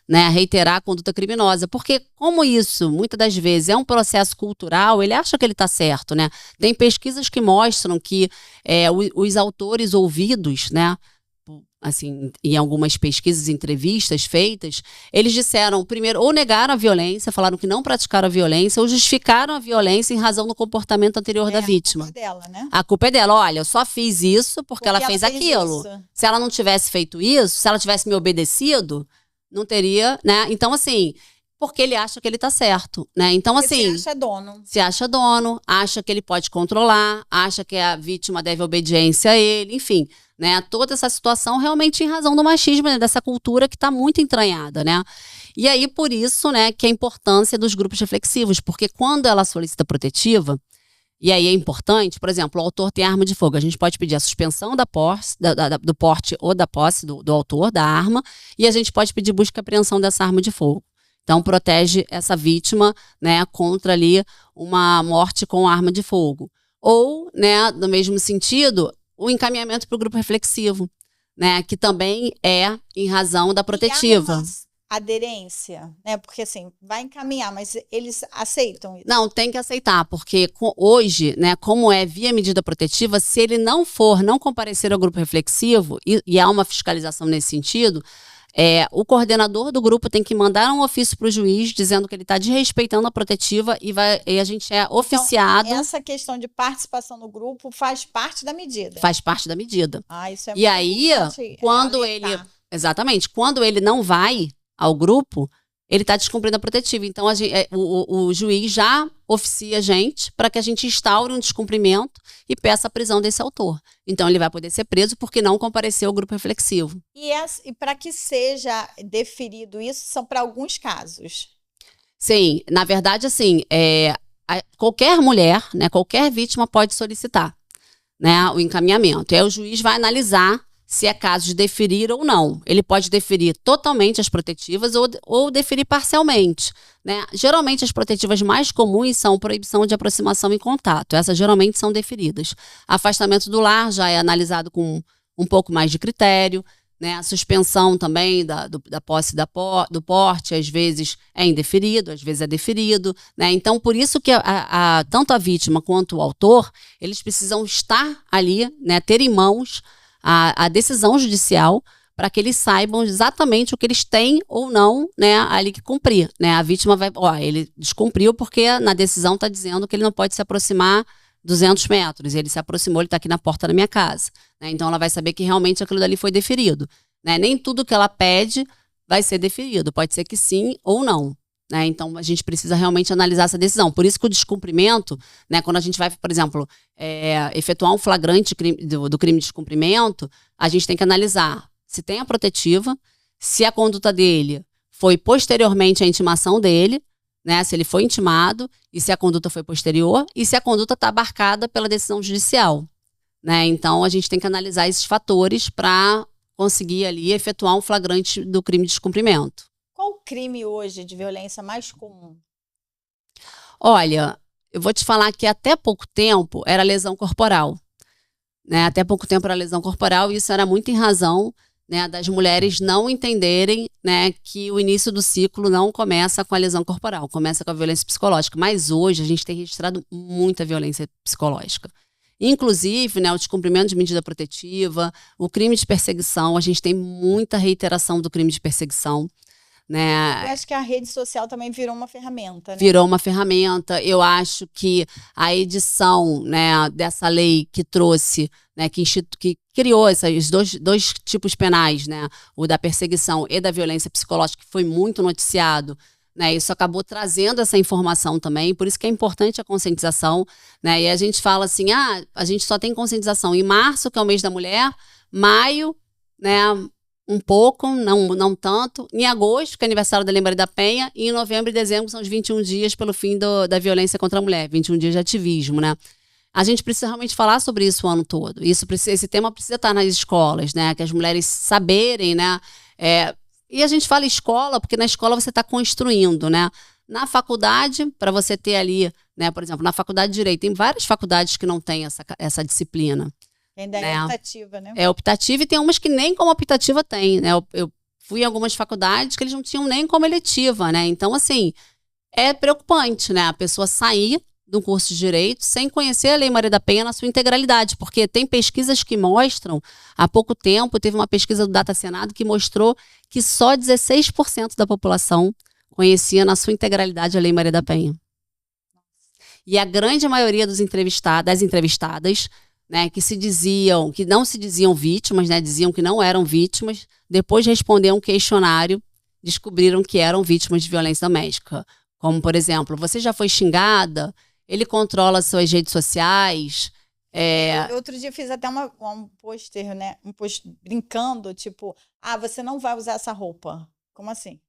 né, reiterar a conduta criminosa, porque como isso, muitas das vezes, é um processo cultural, ele acha que ele está certo, né? Tem pesquisas que mostram que os autores ouvidos, né, assim, em algumas pesquisas, entrevistas feitas, eles disseram, primeiro, ou negaram a violência, falaram que não praticaram a violência, ou justificaram a violência em razão do comportamento anterior da vítima. A culpa é dela, né? A culpa é dela. Olha, eu só fiz isso porque ela fez aquilo. Isso. Se ela não tivesse feito isso, se ela tivesse me obedecido, não teria, né? Então, assim, porque ele acha que ele tá certo, né? Então, porque assim... se acha dono, acha que ele pode controlar, acha que a vítima deve obediência a ele, enfim, né? Toda essa situação realmente em razão do machismo, né? Dessa cultura que tá muito entranhada, né? E aí, por isso, né, que a importância dos grupos reflexivos, porque quando ela solicita protetiva, e aí é importante, por exemplo, o autor tem arma de fogo, a gente pode pedir a suspensão da posse, do porte ou da posse do autor da arma, e a gente pode pedir busca e apreensão dessa arma de fogo. Então, protege essa vítima, né, contra ali uma morte com arma de fogo. Ou, né, no mesmo sentido, o encaminhamento para o grupo reflexivo, né, que também é em razão da protetiva. Aderência, né? Porque assim, vai encaminhar, mas eles aceitam isso? Não, tem que aceitar, porque hoje, né, como é via medida protetiva, se ele não comparecer ao grupo reflexivo, e há uma fiscalização nesse sentido, o coordenador do grupo tem que mandar um ofício para o juiz dizendo que ele está desrespeitando a protetiva e a gente é oficiado. Então, essa questão de participação no grupo faz parte da medida. Faz parte da medida. Isso é e aí, quando ele... Exatamente. Quando ele não vai ao grupo, ele está descumprindo a protetiva. Então, o juiz já oficia a gente para que a gente instaure um descumprimento e peça a prisão desse autor. Então, ele vai poder ser preso porque não compareceu ao grupo reflexivo. E para que seja deferido isso, são para alguns casos? Sim, na verdade, assim, qualquer mulher, né, qualquer vítima pode solicitar, né, o encaminhamento. E aí o juiz vai analisar se é caso de deferir ou não. Ele pode deferir totalmente as protetivas ou deferir parcialmente, né? Geralmente as protetivas mais comuns são proibição de aproximação e contato. Essas geralmente são deferidas. Afastamento do lar já é analisado com um pouco mais de critério, né? A suspensão também da posse do porte, às vezes é indeferido, às vezes é deferido, né? Então, por isso que tanto a vítima quanto o autor, eles precisam estar ali, né? Ter em mãos a decisão judicial para que eles saibam exatamente o que eles têm ou não, né, ali que cumprir, né? A vítima vai, ele descumpriu porque na decisão está dizendo que ele não pode se aproximar 200 metros, ele se aproximou, ele está aqui na porta da minha casa, né? Então ela vai saber que realmente aquilo dali foi deferido, né? Nem tudo que ela pede vai ser deferido, pode ser que sim ou não. Né? Então, a gente precisa realmente analisar essa decisão. Por isso que o descumprimento, né, quando a gente vai, por exemplo, efetuar um flagrante do crime de descumprimento, a gente tem que analisar se tem a protetiva, se a conduta dele foi posteriormente à intimação dele, né, se ele foi intimado, e se a conduta foi posterior, e se a conduta está abarcada pela decisão judicial. Né? Então, a gente tem que analisar esses fatores para conseguir ali efetuar um flagrante do crime de descumprimento. Qual o crime hoje de violência mais comum? Olha, eu vou te falar que até pouco tempo era lesão corporal. Né? Até pouco tempo era lesão corporal e isso era muito em razão, né, das mulheres não entenderem, né, que o início do ciclo não começa com a lesão corporal, começa com a violência psicológica. Mas hoje a gente tem registrado muita violência psicológica. Inclusive, né, o descumprimento de medida protetiva, o crime de perseguição, a gente tem muita reiteração do crime de perseguição. Né? Eu acho que a rede social também virou uma ferramenta. Né? Virou uma ferramenta. Eu acho que a edição, né, dessa lei que trouxe, né, que criou esses dois tipos penais, né, o da perseguição e da violência psicológica, que foi muito noticiado, né, isso acabou trazendo essa informação também, por isso que é importante a conscientização. Né, e a gente fala assim, a gente só tem conscientização em março, que é o mês da mulher, maio, né, um pouco, não tanto. Em agosto, que é aniversário da Lei Maria da Penha, e em novembro e dezembro são os 21 dias pelo fim da violência contra a mulher, 21 dias de ativismo, né? A gente precisa realmente falar sobre isso o ano todo. Esse tema precisa estar nas escolas, né? Que as mulheres saberem, né? E a gente fala escola, porque na escola você está construindo, né? Na faculdade, para você ter ali, né? Por exemplo, na faculdade de Direito, tem várias faculdades que não têm essa disciplina. Ainda né? é optativa, né? É optativa, e tem umas que nem como optativa tem, né? Eu fui em algumas faculdades que eles não tinham nem como eletiva, né? Então, assim, é preocupante, né? A pessoa sair do curso de Direito sem conhecer a Lei Maria da Penha na sua integralidade, porque tem pesquisas que mostram, há pouco tempo, teve uma pesquisa do Data Senado que mostrou que só 16% da população conhecia na sua integralidade a Lei Maria da Penha. E a grande maioria das entrevistadas, né, que não se diziam vítimas, né, diziam que não eram vítimas, depois de responder um questionário, descobriram que eram vítimas de violência doméstica. Como, por exemplo, você já foi xingada? Ele controla suas redes sociais? Outro dia eu fiz até um pôster, né? Um pôster brincando, tipo, você não vai usar essa roupa. Como assim?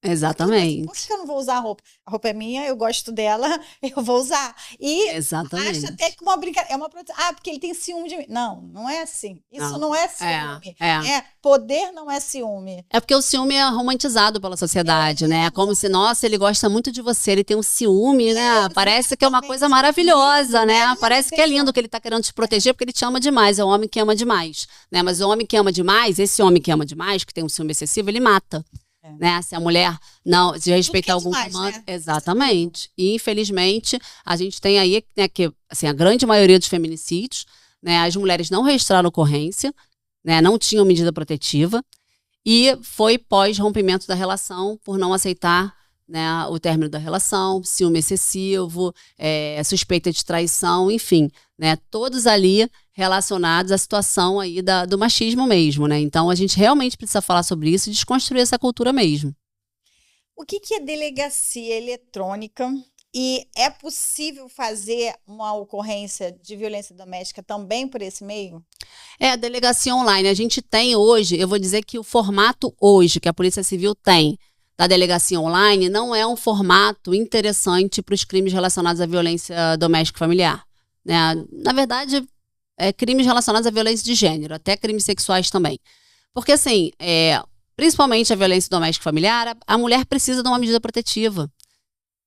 Exatamente. Por que eu não vou usar a roupa? A roupa é minha, eu gosto dela, eu vou usar. E Exatamente. acha até que uma brincadeira. É uma proteção. Porque ele tem ciúme de mim. Não é assim. Isso não é ciúme. Poder não é ciúme. É porque o ciúme é romantizado pela sociedade, né? É como se, nossa, ele gosta muito de você, ele tem um ciúme, né? Parece que é uma coisa maravilhosa, né? Parece que é lindo que ele tá querendo te proteger porque ele te ama demais, é um homem que ama demais, né? Mas o homem que ama demais, esse homem que ama demais, que tem um ciúme excessivo, ele mata. Né? Se a mulher não se respeitar algum comando, né? Exatamente. E infelizmente a gente tem aí, né, que assim, a grande maioria dos feminicídios, né, as mulheres não registraram ocorrência, né, não tinham medida protetiva e foi pós-rompimento da relação por não aceitar, né, o término da relação, ciúme excessivo, suspeita de traição, enfim, né, todos ali relacionados à situação aí do machismo mesmo, né? Então a gente realmente precisa falar sobre isso e desconstruir essa cultura mesmo. O que é delegacia eletrônica? E é possível fazer uma ocorrência de violência doméstica também por esse meio? A delegacia online. A gente tem hoje, eu vou dizer que o formato hoje que a Polícia Civil tem da delegacia online não é um formato interessante para os crimes relacionados à violência doméstica e familiar. Né? Na verdade, crimes relacionados à violência de gênero, até crimes sexuais também. Porque, assim, principalmente a violência doméstica e familiar, a mulher precisa de uma medida protetiva,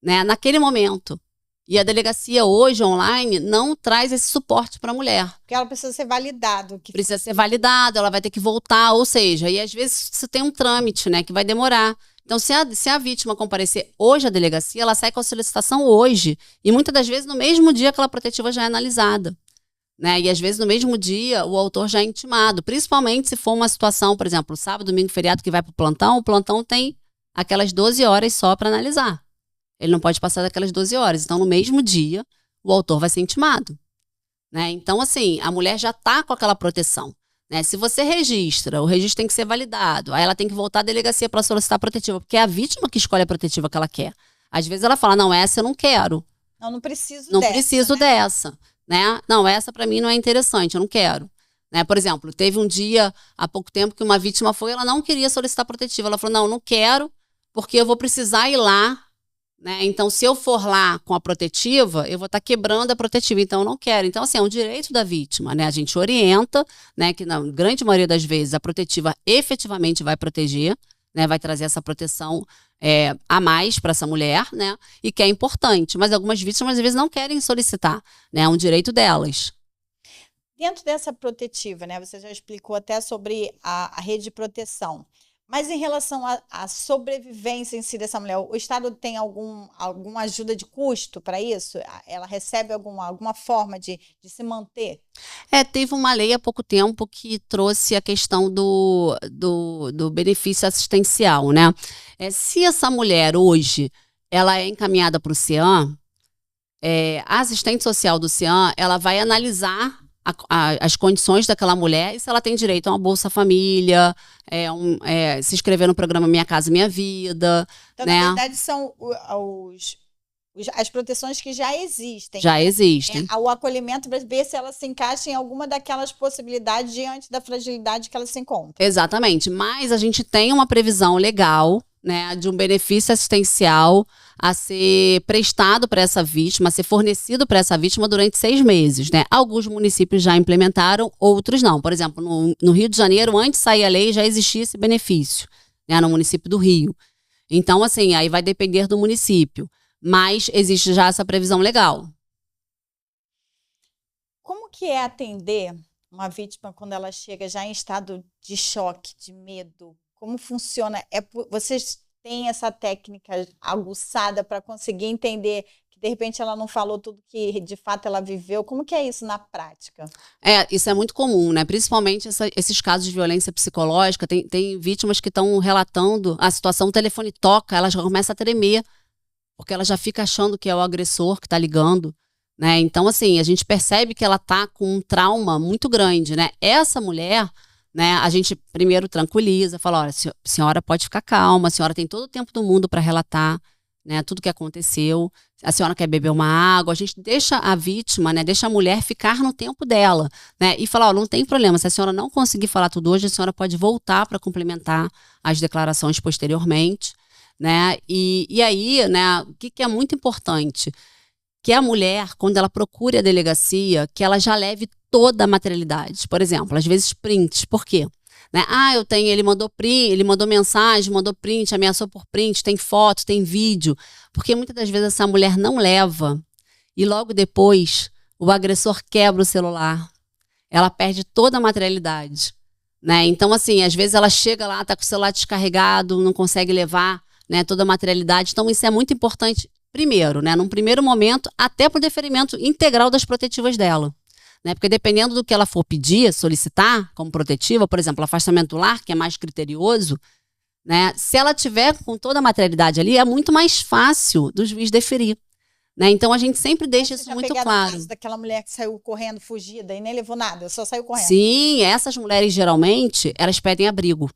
né, naquele momento. E a delegacia hoje, online, não traz esse suporte para a mulher. Porque ela precisa ser validada. Precisa ser validada, ela vai ter que voltar, ou seja, e às vezes você tem um trâmite, né, que vai demorar. Então, se a vítima comparecer hoje à delegacia, ela sai com a solicitação hoje. E muitas das vezes no mesmo dia aquela protetiva já é analisada. Né? E às vezes no mesmo dia o autor já é intimado, principalmente se for uma situação, por exemplo, sábado, domingo, feriado que vai para o plantão tem aquelas 12 horas só para analisar. Ele não pode passar daquelas 12 horas. Então, no mesmo dia, o autor vai ser intimado. Né? Então, assim, a mulher já está com aquela proteção. Né? Se você registra, o registro tem que ser validado, aí ela tem que voltar à delegacia para solicitar a protetiva, porque é a vítima que escolhe a protetiva que ela quer. Às vezes ela fala, não, essa eu não quero. Não preciso não dessa. Preciso dessa. Né? Não, essa para mim não é interessante, eu não quero. Né? Por exemplo, teve um dia, há pouco tempo, que uma vítima ela não queria solicitar protetiva. Ela falou, não quero, porque eu vou precisar ir lá. Né? Então, se eu for lá com a protetiva, eu vou estar quebrando a protetiva, então eu não quero. Então, assim, é um direito da vítima. Né? A gente orienta, né, que na grande maioria das vezes a protetiva efetivamente vai proteger, né, vai trazer essa proteção a mais para essa mulher, né, e que é importante. Mas algumas vítimas, às vezes, não querem solicitar. Né, é um direito delas. Dentro dessa protetiva, né, você já explicou até sobre a rede de proteção. Mas em relação à sobrevivência em si dessa mulher, o Estado tem alguma ajuda de custo para isso? Ela recebe alguma forma de se manter? Teve uma lei há pouco tempo que trouxe a questão do benefício assistencial, né? Se essa mulher hoje ela é encaminhada para o CIAM, a assistente social do CIAM ela vai analisar as condições daquela mulher e se ela tem direito a uma Bolsa Família, se inscrever no programa Minha Casa Minha Vida. Então, né? na verdade, são as proteções que já existem. Já existem. O acolhimento para ver se ela se encaixa em alguma daquelas possibilidades diante da fragilidade que ela se encontra. Exatamente. Mas a gente tem uma previsão legal, né, de um benefício assistencial a ser prestado para essa vítima, a ser fornecido para essa vítima durante 6 meses, né? Alguns municípios já implementaram, outros não. Por exemplo, no Rio de Janeiro, antes de sair a lei, já existia esse benefício, né, no município do Rio. Então, assim, aí vai depender do município. Mas existe já essa previsão legal. Como que é atender uma vítima quando ela chega já em estado de choque, de medo? Como funciona? Vocês têm essa técnica aguçada para conseguir entender que, de repente, ela não falou tudo que, de fato, ela viveu? Como que é isso na prática? Isso é muito comum, né? Principalmente esses casos de violência psicológica. Tem vítimas que estão relatando a situação, o telefone toca, ela já começa a tremer, porque ela já fica achando que é o agressor que está ligando, né? Então, assim, a gente percebe que ela está com um trauma muito grande, né? Essa mulher, né, a gente primeiro tranquiliza, fala, olha, a senhora pode ficar calma, a senhora tem todo o tempo do mundo para relatar, né, tudo que aconteceu, a senhora quer beber uma água, a gente deixa a vítima, né, deixa a mulher ficar no tempo dela, né, e falar, ó, não tem problema, se a senhora não conseguir falar tudo hoje, a senhora pode voltar para complementar as declarações posteriormente, né, e aí, né, o que é muito importante? Que a mulher, quando ela procure a delegacia, que ela já leve toda a materialidade. Por exemplo, às vezes prints. Por quê? Né? Ele mandou print, ele mandou mensagem, mandou print, ameaçou por print, tem foto, tem vídeo. Porque muitas das vezes essa mulher não leva e logo depois o agressor quebra o celular. Ela perde toda a materialidade. Né? Então, assim, às vezes ela chega lá, tá com o celular descarregado, não consegue levar, né, toda a materialidade. Então, isso é muito importante. Primeiro, né, num primeiro momento, até para o deferimento integral das protetivas dela. Né, porque dependendo do que ela for pedir, solicitar como protetiva, por exemplo, afastamento do lar, que é mais criterioso, né, se ela tiver com toda a materialidade ali, é muito mais fácil do juiz deferir. Né? Então, a gente sempre deixa isso muito claro. Caso daquela mulher que saiu correndo, fugida e nem levou nada, só saiu correndo. Sim, essas mulheres, geralmente, elas pedem abrigo.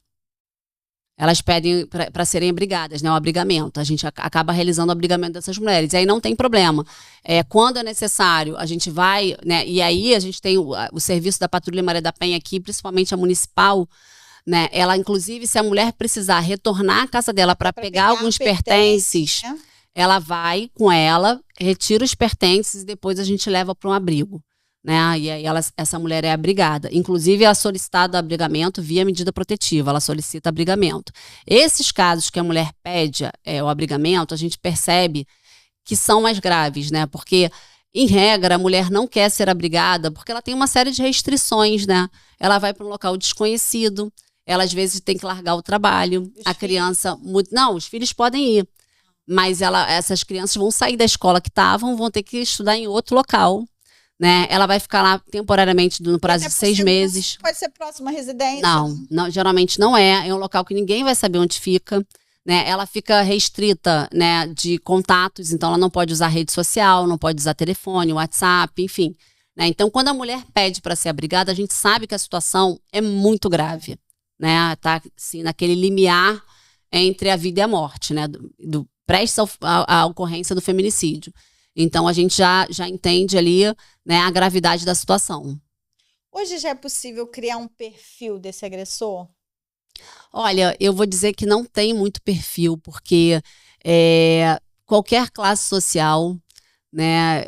Elas pedem para serem abrigadas, né, o abrigamento. A gente acaba realizando o abrigamento dessas mulheres. E aí não tem problema. Quando é necessário, a gente vai, né, e aí a gente tem o serviço da Patrulha Maria da Penha aqui, principalmente a municipal, né, ela, inclusive, se a mulher precisar retornar à casa dela para pegar alguns pertences, né? Ela vai com ela, retira os pertences e depois a gente leva para um abrigo. Né? E aí essa mulher é abrigada. Inclusive, ela solicita abrigamento via medida protetiva, ela solicita abrigamento. Esses casos que a mulher pede o abrigamento, a gente percebe que são mais graves, né? Porque, em regra, a mulher não quer ser abrigada porque ela tem uma série de restrições, né? Ela vai para um local desconhecido, ela às vezes tem que largar o trabalho, a criança... Não, os filhos podem ir, mas essas crianças vão sair da escola que estavam, vão ter que estudar em outro local. Né? Ela vai ficar lá temporariamente no prazo de 6 meses. Pode ser próxima à residência? Não, geralmente não é. É um local que ninguém vai saber onde fica. Né? Ela fica restrita, né, de contatos, então ela não pode usar rede social, não pode usar telefone, WhatsApp, enfim. Né? Então, quando a mulher pede para ser abrigada, a gente sabe que a situação é muito grave. Né? Tá assim, naquele limiar entre a vida e a morte, né? Prestes à ocorrência do feminicídio. Então, a gente já entende ali, né, a gravidade da situação. Hoje já é possível criar um perfil desse agressor? Olha, eu vou dizer que não tem muito perfil, porque qualquer classe social, né,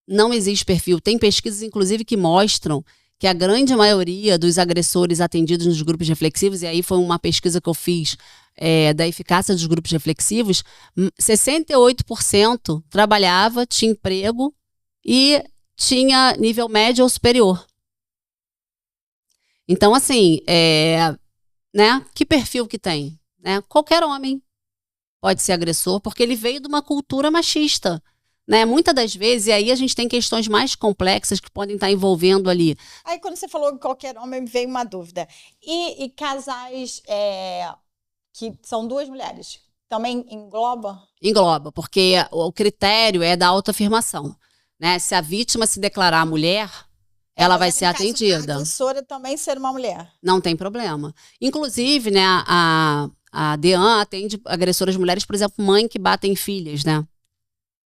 não existe perfil. Tem pesquisas, inclusive, que mostram que a grande maioria dos agressores atendidos nos grupos reflexivos, e aí foi uma pesquisa que eu fiz da eficácia dos grupos reflexivos, 68% trabalhava, tinha emprego e tinha nível médio ou superior. Então, assim, né, que perfil que tem? Né? Qualquer homem pode ser agressor, porque ele veio de uma cultura machista. Né? Muitas das vezes, e aí a gente tem questões mais complexas que podem estar envolvendo ali. Aí, quando você falou que qualquer homem, veio uma dúvida. E casais que são 2 mulheres, também engloba? Engloba, porque o critério é da autoafirmação. Né? Se a vítima se declarar mulher, ela vai ser atendida. A agressora também ser uma mulher? Não tem problema. Inclusive, né, a DEAN atende agressoras mulheres, por exemplo, mãe que batem filhas, né?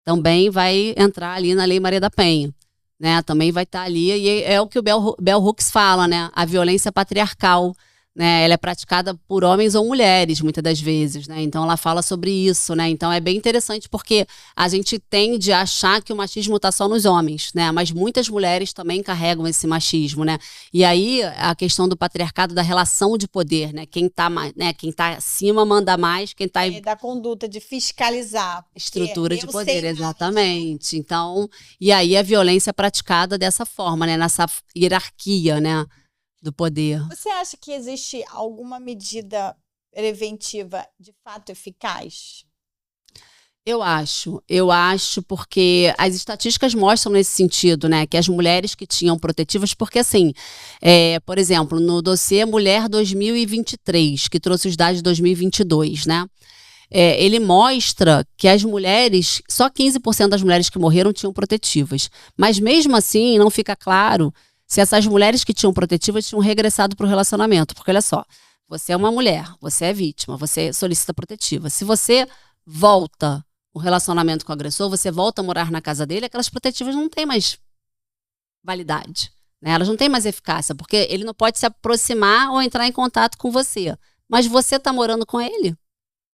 também vai entrar ali na Lei Maria da Penha, né? Também vai estar ali, e é o que o Bell Hooks fala, né? A violência patriarcal, né? Ela é praticada por homens ou mulheres, muitas das vezes, né? Então ela fala sobre isso, né? Então é bem interessante porque a gente tende a achar que o machismo está só nos homens, né? Mas muitas mulheres também carregam esse machismo, né? E aí a questão do patriarcado, da relação de poder, né? Quem tá acima manda mais, quem tá E da conduta de fiscalizar. estrutura de eu poder, sei mais. exatamente. Então, e aí a violência é praticada dessa forma, né? Nessa hierarquia, né? Do poder. Você acha que existe alguma medida preventiva de fato eficaz? Eu acho porque as estatísticas mostram nesse sentido, né, que as mulheres que tinham protetivas, porque assim, por exemplo, no dossiê Mulher 2023, que trouxe os dados de 2022, né, ele mostra que as mulheres, só 15% das mulheres que morreram tinham protetivas, mas mesmo assim não fica claro se essas mulheres que tinham protetivas tinham regressado para o relacionamento. Porque olha só, você é uma mulher, você é vítima, você solicita protetiva. Se você volta o relacionamento com o agressor, você volta a morar na casa dele, aquelas protetivas não têm mais validade, né? Elas não têm mais eficácia, porque ele não pode se aproximar ou entrar em contato com você. Mas você está morando com ele,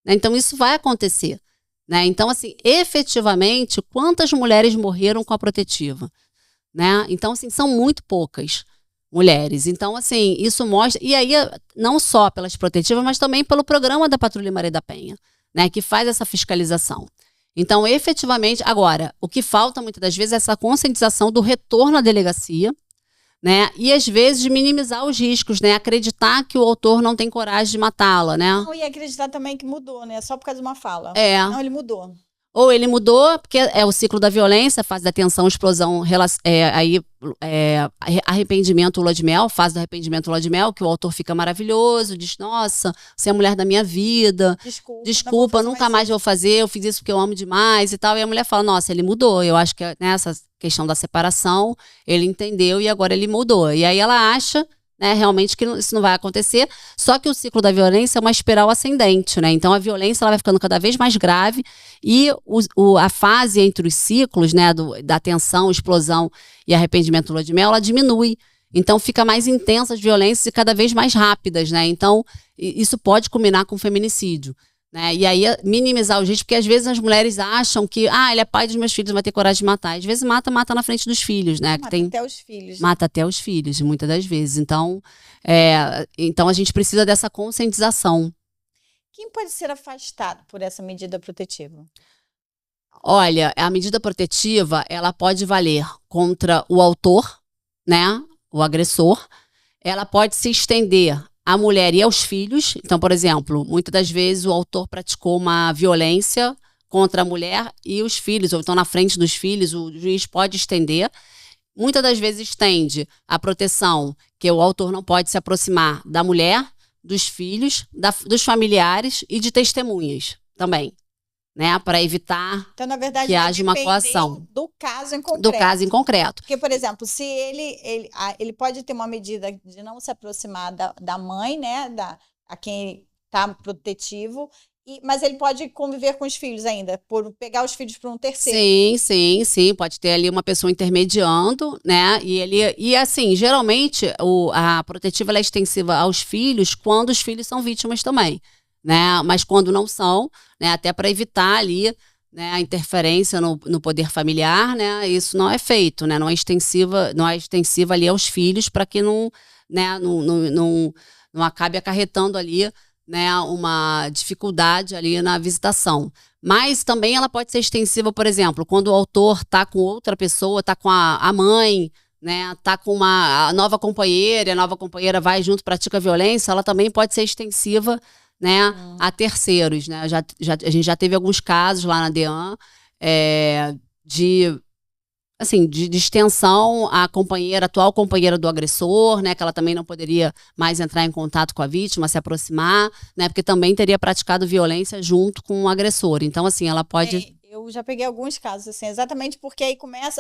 né? Então isso vai acontecer, né? Então, assim, efetivamente, quantas mulheres morreram com a protetiva? Né? Então, assim, são muito poucas mulheres. Então, assim, isso mostra... E aí, não só pelas protetivas, mas também pelo programa da Patrulha Maria da Penha, né? Que faz essa fiscalização. Então, efetivamente... Agora, o que falta, muitas das vezes, é essa conscientização do retorno à delegacia, né? E, às vezes, de minimizar os riscos, né? Acreditar que o autor não tem coragem de matá-la, né? Não, e acreditar também que mudou, né? Só por causa de uma fala. Não, ele mudou. Ou ele mudou, porque é o ciclo da violência, fase da tensão, explosão, arrependimento, lua de mel, fase do arrependimento, lua de mel, que o autor fica maravilhoso, diz, nossa, você é a mulher da minha vida, desculpa, nunca mais vou fazer, eu fiz isso porque eu amo demais e tal. E a mulher fala, nossa, ele mudou, eu acho que nessa questão da separação, ele entendeu e agora ele mudou. E aí ela acha... né, realmente que isso não vai acontecer, só que o ciclo da violência é uma espiral ascendente, né? Então a violência ela vai ficando cada vez mais grave e a fase entre os ciclos, né, da tensão, explosão e arrependimento lua de mel, ela diminui. Então fica mais intensa as violências e cada vez mais rápidas, né? Então isso pode culminar com feminicídio. Né? E aí minimizar os riscos, porque às vezes as mulheres acham que ele é pai dos meus filhos, vai ter coragem de matar. Às vezes mata na frente dos filhos, né? Mata até os filhos. Mata até os filhos, muitas das vezes. Então, então a gente precisa dessa conscientização. Quem pode ser afastado por essa medida protetiva? Olha, a medida protetiva, ela pode valer contra o autor, né? O agressor. Ela pode se estender à mulher e aos filhos. Então, por exemplo, muitas das vezes o autor praticou uma violência contra a mulher e os filhos, ou estão na frente dos filhos, o juiz pode estender. Muitas das vezes estende a proteção, que o autor não pode se aproximar da mulher, dos filhos, dos familiares e de testemunhas também, né, para evitar então, na verdade, que haja uma coação. Do caso em concreto. Do caso em concreto. Porque, por exemplo, se ele pode ter uma medida de não se aproximar da mãe, né, a quem está protetivo, mas ele pode conviver com os filhos ainda, por pegar os filhos para um terceiro. Sim, pode ter ali uma pessoa intermediando, né, e assim, geralmente a protetiva ela é extensiva aos filhos quando os filhos são vítimas também, né, mas quando não são, né, até para evitar ali, né, a interferência no poder familiar, né, isso não é feito, né, não é extensiva ali aos filhos para que não acabe acarretando ali, né, uma dificuldade ali na visitação. Mas também ela pode ser extensiva, por exemplo, quando o autor está com outra pessoa, está com a mãe, né, está com a nova companheira, e a nova companheira vai junto, pratica violência, ela também pode ser extensiva, né, a terceiros, né? A gente já teve alguns casos lá na DEAN de extensão à atual companheira do agressor, né, que ela também não poderia mais entrar em contato com a vítima, se aproximar, né, porque também teria praticado violência junto com o agressor. Então, assim, ela pode... Eu já peguei alguns casos, assim, exatamente porque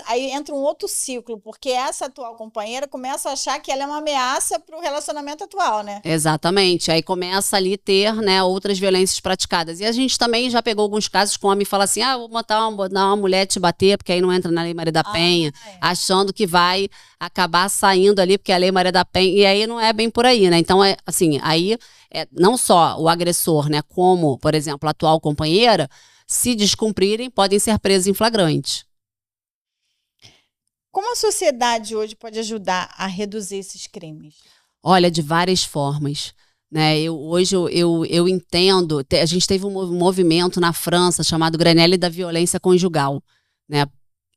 aí entra um outro ciclo, porque essa atual companheira começa a achar que ela é uma ameaça para o relacionamento atual, né? Exatamente. Aí começa ali ter, né, outras violências praticadas. E a gente também já pegou alguns casos com o homem e fala assim, vou botar uma mulher te bater, porque aí não entra na Lei Maria da Penha, achando que vai acabar saindo ali, porque a Lei Maria da Penha, e aí não é bem por aí, né? Então, assim, aí não só o agressor, né, como, por exemplo, a atual companheira, se descumprirem, podem ser presos em flagrante. Como a sociedade hoje pode ajudar a reduzir esses crimes? Olha, de várias formas. Né? Hoje eu entendo, a gente teve um movimento na França chamado Grenelle da Violência Conjugal. Né?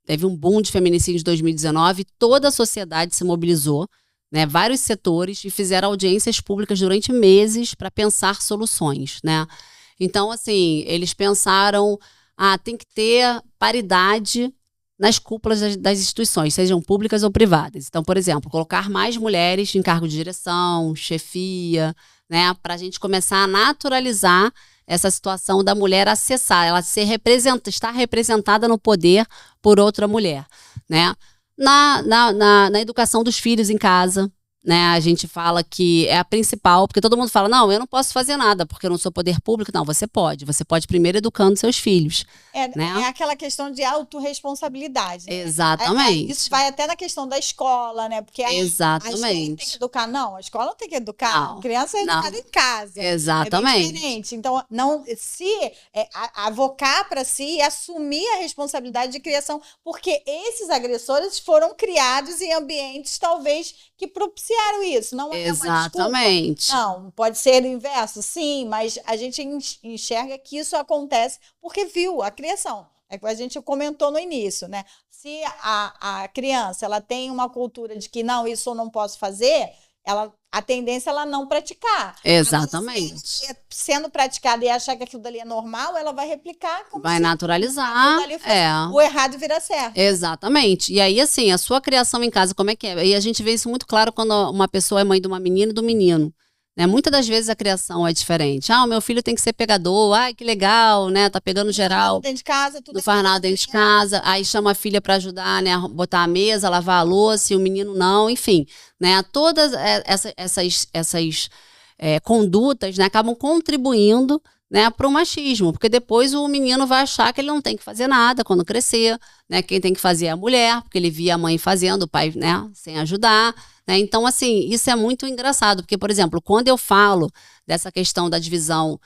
Teve um boom de feminicídio em 2019, toda a sociedade se mobilizou, né? Vários setores, e fizeram audiências públicas durante meses para pensar soluções. Né? Então, assim, eles pensaram, tem que ter paridade nas cúpulas das instituições, sejam públicas ou privadas. Então, por exemplo, colocar mais mulheres em cargo de direção, chefia, né, para a gente começar a naturalizar essa situação da mulher acessar, ela estar representada no poder por outra mulher. Né? Na educação dos filhos em casa, né, a gente fala que é a principal, porque todo mundo fala, não, eu não posso fazer nada, porque eu não sou poder público. Não, você pode primeiro educando seus filhos. Né? É aquela questão de autorresponsabilidade. Né? Exatamente. Isso vai até na questão da escola, né? Porque Exatamente. A escola tem que educar. Não, a escola não tem que educar. Não, a criança é educada em casa. Exatamente. É bem diferente. Então, avocar para si e assumir a responsabilidade de criação, porque esses agressores foram criados em ambientes, talvez, que propiciaram isso, não é Exatamente. Uma desculpa. Não, pode ser o inverso, sim, mas a gente enxerga que isso acontece porque viu a criação. É que a gente comentou no início, né? Se a criança ela tem uma cultura de que não, isso eu não posso fazer, a tendência é ela não praticar. Exatamente. Sendo praticada e achar que aquilo dali é normal, ela vai replicar. Vai naturalizar. O errado vira certo. Exatamente. E aí, assim, a sua criação em casa, como é que é? E a gente vê isso muito claro quando uma pessoa é mãe de uma menina e do menino. Né? Muitas das vezes a criação é diferente. O meu filho tem que ser pegador. Que legal, né? Tá pegando geral. Dentro de casa, tudo. Não faz nada dentro de casa. Aí chama a filha para ajudar, né? A botar a mesa, lavar a louça, e o menino não. Enfim, né? Todas essas condutas, né, acabam contribuindo, né, para o machismo, porque depois o menino vai achar que ele não tem que fazer nada quando crescer, né? Quem tem que fazer é a mulher, porque ele via a mãe fazendo, o pai, né, sem ajudar. Né? Então, assim, isso é muito engraçado, porque, por exemplo, quando eu falo dessa questão da divisão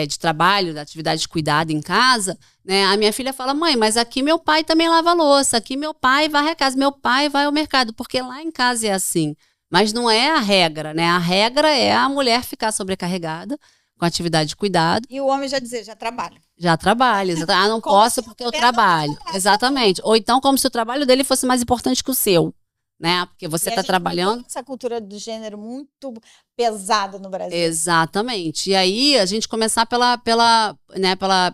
de trabalho, da atividade de cuidado em casa, né, a minha filha fala, mãe, mas aqui meu pai também lava a louça, aqui meu pai varre a casa, meu pai vai ao mercado, porque lá em casa é assim. Mas não é a regra, né? A regra é a mulher ficar sobrecarregada com atividade de cuidado. E o homem já dizer, já trabalha. Já trabalha. Não posso porque eu trabalho. Exatamente. Ou então como se o trabalho dele fosse mais importante que o seu. Né? Porque você está trabalhando. Essa cultura do gênero muito pesada no Brasil. Exatamente. E aí a gente começar pela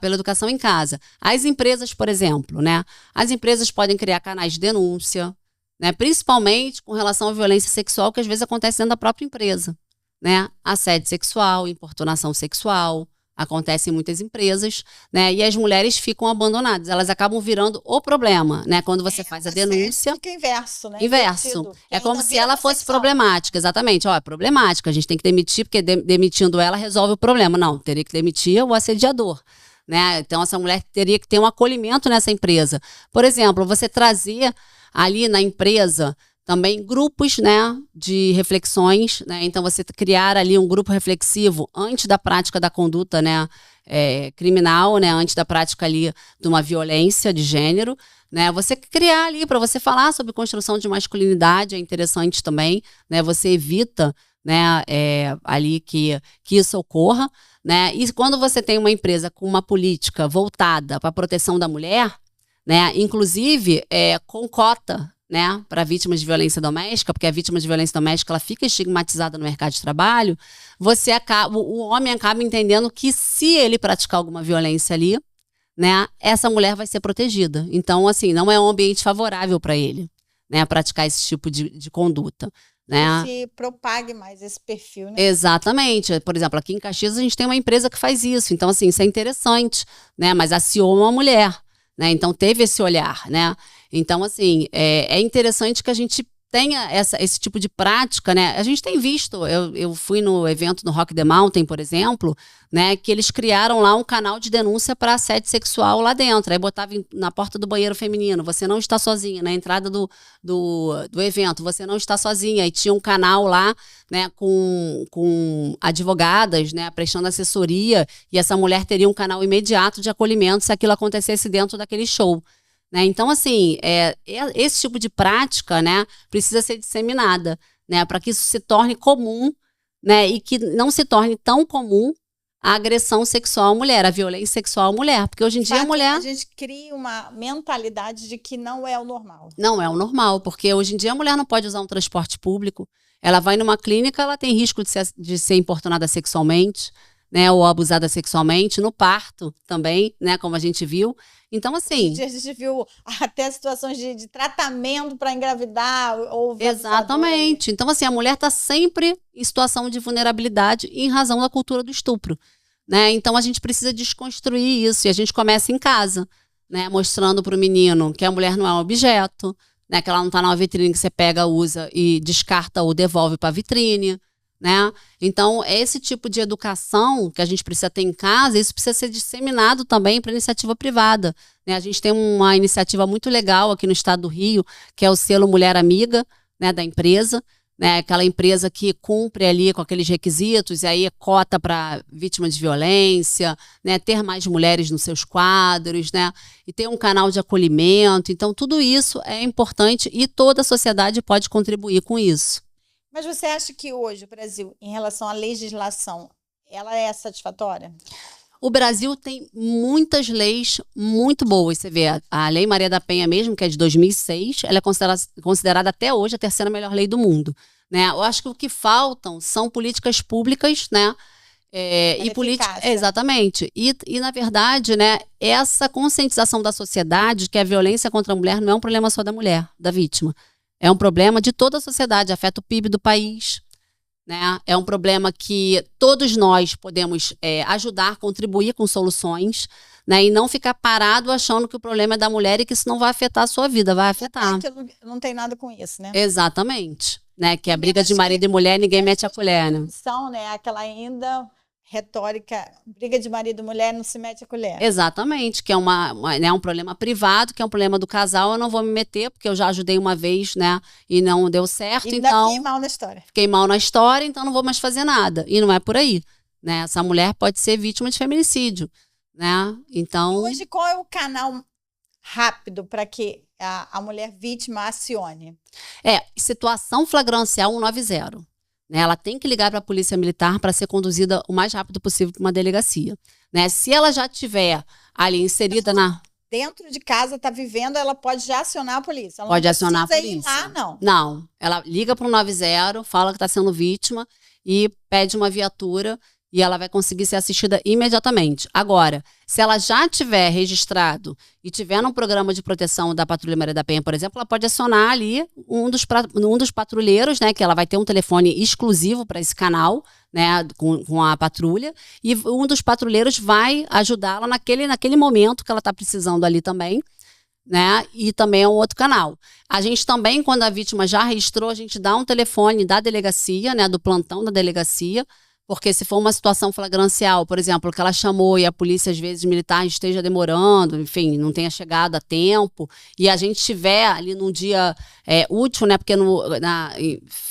educação em casa. As empresas, por exemplo, né? As empresas podem criar canais de denúncia, né? Principalmente com relação à violência sexual, que às vezes acontece dentro da própria empresa. Né? Assédio sexual, importunação sexual. Acontece em muitas empresas, né? E as mulheres ficam abandonadas. Elas acabam virando o problema, né? Quando você faz a denúncia. Fica inverso, né? Inverso. É como se ela fosse problemática, exatamente. É problemática, a gente tem que demitir, porque demitindo ela resolve o problema. Não, teria que demitir o assediador. Né? Então, essa mulher teria que ter um acolhimento nessa empresa. Por exemplo, você trazer ali na empresa também grupos, né, de reflexões, né? Então você criar ali um grupo reflexivo antes da prática da conduta, né, criminal, né, antes da prática ali de uma violência de gênero, né? Você criar ali para você falar sobre construção de masculinidade é interessante também, né? Você evita, né, ali que isso ocorra, né? E quando você tem uma empresa com uma política voltada para a proteção da mulher, né, inclusive com cota, né, para vítimas de violência doméstica, porque a vítima de violência doméstica ela fica estigmatizada no mercado de trabalho, o homem acaba entendendo que se ele praticar alguma violência ali, né, essa mulher vai ser protegida. Então, assim, não é um ambiente favorável para ele, né, praticar esse tipo de conduta. Né? Se propague mais esse perfil, né? Exatamente. Por exemplo, aqui em Caxias a gente tem uma empresa que faz isso. Então, assim, isso é interessante, né? Mas aciou uma mulher. né? Então teve esse olhar, né? Então, assim, é interessante que a gente tenha esse tipo de prática, né? A gente tem visto, eu fui no evento no Rock the Mountain, por exemplo, né? Que eles criaram lá um canal de denúncia para assédio sexual lá dentro. Aí botava na porta do banheiro feminino, você não está sozinha, na entrada do evento, você não está sozinha. E tinha um canal lá, né, com advogadas, né, prestando assessoria, e essa mulher teria um canal imediato de acolhimento se aquilo acontecesse dentro daquele show. Né? Então, assim, esse tipo de prática, né, precisa ser disseminada, né, para que isso se torne comum, né, e que não se torne tão comum a agressão sexual à mulher, a violência sexual à mulher. Porque hoje em dia a mulher... A gente cria uma mentalidade de que não é o normal. Não é o normal, porque hoje em dia a mulher não pode usar um transporte público. Ela vai numa clínica, ela tem risco de ser importunada sexualmente, né, ou abusada sexualmente, no parto também, né, como a gente viu. Então, assim... A gente viu até situações de tratamento para engravidar. Exatamente. Então, assim, a mulher está sempre em situação de vulnerabilidade em razão da cultura do estupro, né? Então, a gente precisa desconstruir isso. E a gente começa em casa, né, mostrando para o menino que a mulher não é um objeto, né, que ela não está numa vitrine que você pega, usa e descarta ou devolve para a vitrine. Né? Então, esse tipo de educação que a gente precisa ter em casa, isso precisa ser disseminado também para iniciativa privada. Né? A gente tem uma iniciativa muito legal aqui no estado do Rio, que é o selo Mulher Amiga, né, da empresa, né? Aquela empresa que cumpre ali com aqueles requisitos, e aí é cota para vítima de violência, né? Ter mais mulheres nos seus quadros, né? E ter um canal de acolhimento. Então, tudo isso é importante e toda a sociedade pode contribuir com isso. Mas você acha que hoje o Brasil, em relação à legislação, ela é satisfatória? O Brasil tem muitas leis muito boas. Você vê, a Lei Maria da Penha mesmo, que é de 2006, ela é considerada até hoje a terceira melhor lei do mundo. Né? Eu acho que o que faltam são políticas públicas, né? E política, exatamente. E, na verdade, né, essa conscientização da sociedade de que a violência contra a mulher não é um problema só da mulher, da vítima. É um problema de toda a sociedade, afeta o PIB do país, né? É um problema que todos nós podemos ajudar, contribuir com soluções, né? E não ficar parado achando que o problema é da mulher e que isso não vai afetar a sua vida, vai afetar. Não tem nada com isso, né? Exatamente. Né? Que a briga de marido e mulher, ninguém mete a colher, né? Né? Aquela ainda... retórica, briga de marido e mulher, não se mete a colher. Exatamente, que é né, um problema privado, que é um problema do casal, eu não vou me meter, porque eu já ajudei uma vez, né, e não deu certo, então... fiquei mal na história. Fiquei mal na história, então não vou mais fazer nada. E não é por aí, né, essa mulher pode ser vítima de feminicídio, né, então... E hoje, qual é o canal rápido para que a mulher vítima acione? Situação flagrancial 190. Ela tem que ligar para a polícia militar para ser conduzida o mais rápido possível para uma delegacia. Né? Se ela já estiver ali inserida dentro de casa, está vivendo, ela pode já acionar a polícia. Ela pode acionar a polícia. Ir lá, não. Não. Ela liga para o 190, fala que está sendo vítima e pede uma viatura e ela vai conseguir ser assistida imediatamente. Agora, se ela já tiver registrado e tiver num programa de proteção da Patrulha Maria da Penha, por exemplo, ela pode acionar ali um dos patrulheiros, né, que ela vai ter um telefone exclusivo para esse canal, né, com a patrulha, e um dos patrulheiros vai ajudá-la naquele momento que ela está precisando ali também, né, e também é um outro canal. A gente também, quando a vítima já registrou, a gente dá um telefone da delegacia, né, do plantão da delegacia, porque se for uma situação flagrancial, por exemplo, que ela chamou e a polícia, às vezes, militar esteja demorando, enfim, não tenha chegado a tempo, e a gente estiver ali num dia útil, né? Porque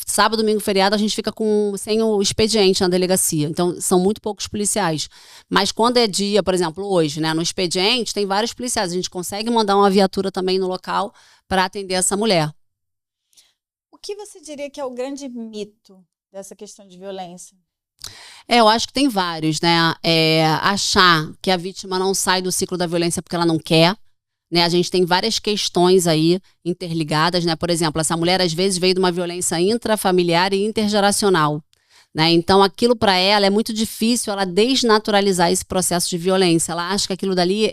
sábado, domingo, feriado, a gente fica sem o expediente na delegacia. Então, são muito poucos policiais. Mas quando é dia, por exemplo, hoje, né? No expediente, tem vários policiais. A gente consegue mandar uma viatura também no local para atender essa mulher. O que você diria que é o grande mito dessa questão de violência? Eu acho que tem vários, né? Achar que a vítima não sai do ciclo da violência porque ela não quer, né? A gente tem várias questões aí interligadas, né? Por exemplo, essa mulher às vezes veio de uma violência intrafamiliar e intergeracional, né? Então aquilo para ela é muito difícil ela desnaturalizar esse processo de violência. Ela acha que aquilo dali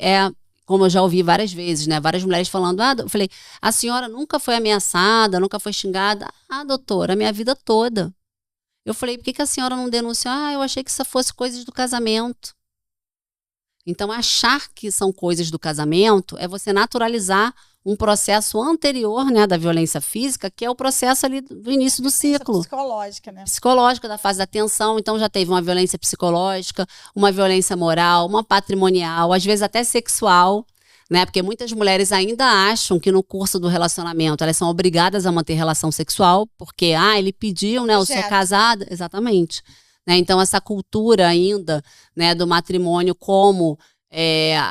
como eu já ouvi várias vezes, né? Várias mulheres falando, eu falei, a senhora nunca foi ameaçada, nunca foi xingada? Doutora, a minha vida toda. Eu falei, por que a senhora não denunciou? Eu achei que isso fosse coisas do casamento. Então, achar que são coisas do casamento é você naturalizar um processo anterior, né, da violência física, que é o processo ali do início do ciclo. Psicológica, né? Psicológica, da fase da tensão. Então, já teve uma violência psicológica, uma violência moral, uma patrimonial, às vezes até sexual, né? Porque muitas mulheres ainda acham que no curso do relacionamento elas são obrigadas a manter relação sexual, porque, ele pediu, né, eu sou casada. Exatamente. Né? Então, essa cultura ainda, né, do matrimônio como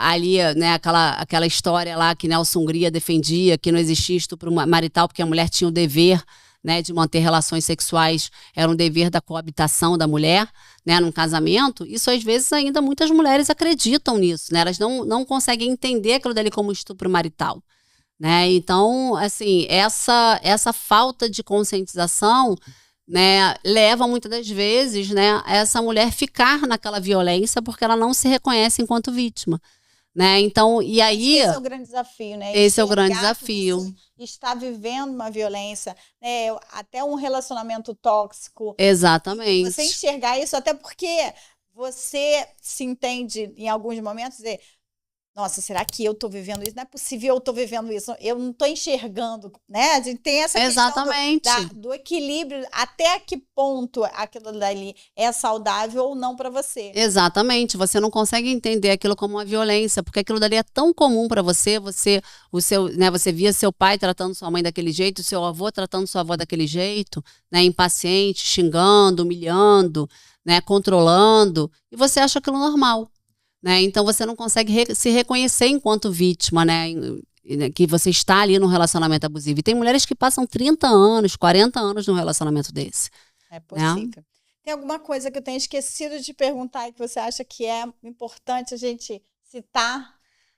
ali, né, aquela história lá que Nelson Hungria defendia, que não existia estupro marital porque a mulher tinha o dever, né, de manter relações sexuais, era um dever da coabitação da mulher, né, num casamento. Isso às vezes ainda muitas mulheres acreditam nisso, né, elas não conseguem entender aquilo dali como estupro marital, né. Então, assim, essa falta de conscientização, né, leva muitas das vezes, né, a essa mulher ficar naquela violência porque ela não se reconhece enquanto vítima, né? Então, e aí esse é o grande desafio, né? Esse é o grande desafio. Você está vivendo uma violência, né? Até um relacionamento tóxico. Exatamente. Você enxergar isso, até porque você se entende em alguns momentos dizer, nossa, será que eu estou vivendo isso? Não é possível eu estou vivendo isso. Eu não estou enxergando, né? A gente tem essa questão do equilíbrio, até que ponto aquilo dali é saudável ou não para você. Exatamente. Você não consegue entender aquilo como uma violência, porque aquilo dali é tão comum para você. Você via seu pai tratando sua mãe daquele jeito, seu avô tratando sua avó daquele jeito, né? Impaciente, xingando, humilhando, né? Controlando, e você acha aquilo normal. Né? Então, você não consegue se reconhecer enquanto vítima, né? Que você está ali num relacionamento abusivo. E tem mulheres que passam 30 anos, 40 anos num relacionamento desse. É possível. Né? Tem alguma coisa que eu tenho esquecido de perguntar e que você acha que é importante a gente citar?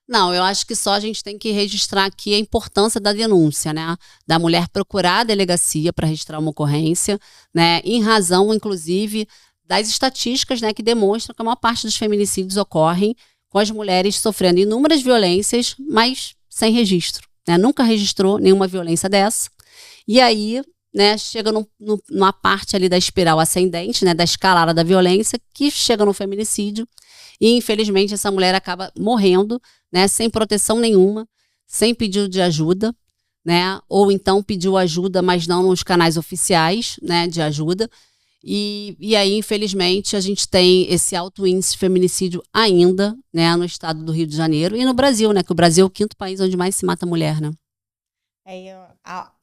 Não, eu acho que só a gente tem que registrar aqui a importância da denúncia, né? Da mulher procurar a delegacia para registrar uma ocorrência, né? Em razão, inclusive, das estatísticas, né, que demonstram que a maior parte dos feminicídios ocorrem com as mulheres sofrendo inúmeras violências, mas sem registro, né? Nunca registrou nenhuma violência dessa. E aí, né, chega numa parte ali da espiral ascendente, né, da escalada da violência, que chega no feminicídio. E, infelizmente, essa mulher acaba morrendo, né, sem proteção nenhuma, sem pedido de ajuda, né? Ou então pediu ajuda, mas não nos canais oficiais, né, de ajuda. E aí, infelizmente, a gente tem esse alto índice de feminicídio ainda, né, no estado do Rio de Janeiro e no Brasil, né, que o Brasil é o 5º país onde mais se mata mulher, né?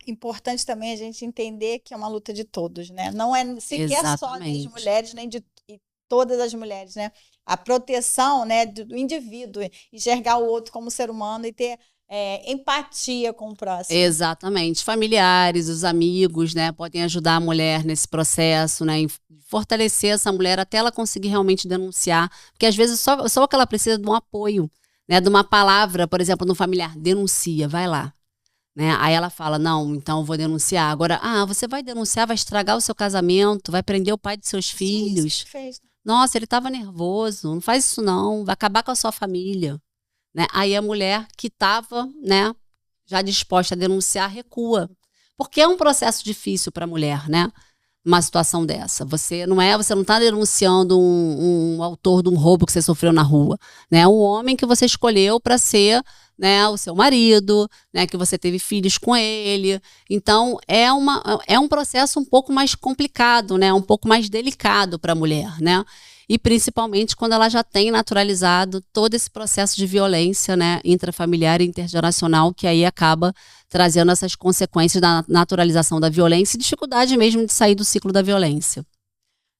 Importante também a gente entender que é uma luta de todos, né? Não é sequer só das mulheres, nem de todas as mulheres, né? A proteção, né, do indivíduo, enxergar o outro como ser humano e ter empatia com o próximo. Exatamente. Familiares, os amigos, né, podem ajudar a mulher nesse processo, né, em fortalecer essa mulher até ela conseguir realmente denunciar, porque às vezes só que ela precisa de um apoio, né, de uma palavra, por exemplo, no familiar, denuncia, vai lá. Né? Aí ela fala, não, então eu vou denunciar. Agora, você vai denunciar, vai estragar o seu casamento, vai prender o pai de seus filhos. Nossa, ele estava nervoso, não faz isso não, vai acabar com a sua família. Né? Aí a mulher que estava, né, já disposta a denunciar recua. Porque é um processo difícil para a mulher, né? Uma situação dessa. Você não está denunciando um autor de um roubo que você sofreu na rua. Né? Um homem que você escolheu para ser, né, o seu marido, né, que você teve filhos com ele. Então, é um processo um pouco mais complicado, né? Um pouco mais delicado para a mulher, né? E principalmente quando ela já tem naturalizado todo esse processo de violência, né, intrafamiliar e intergeracional, que aí acaba trazendo essas consequências da naturalização da violência e dificuldade mesmo de sair do ciclo da violência.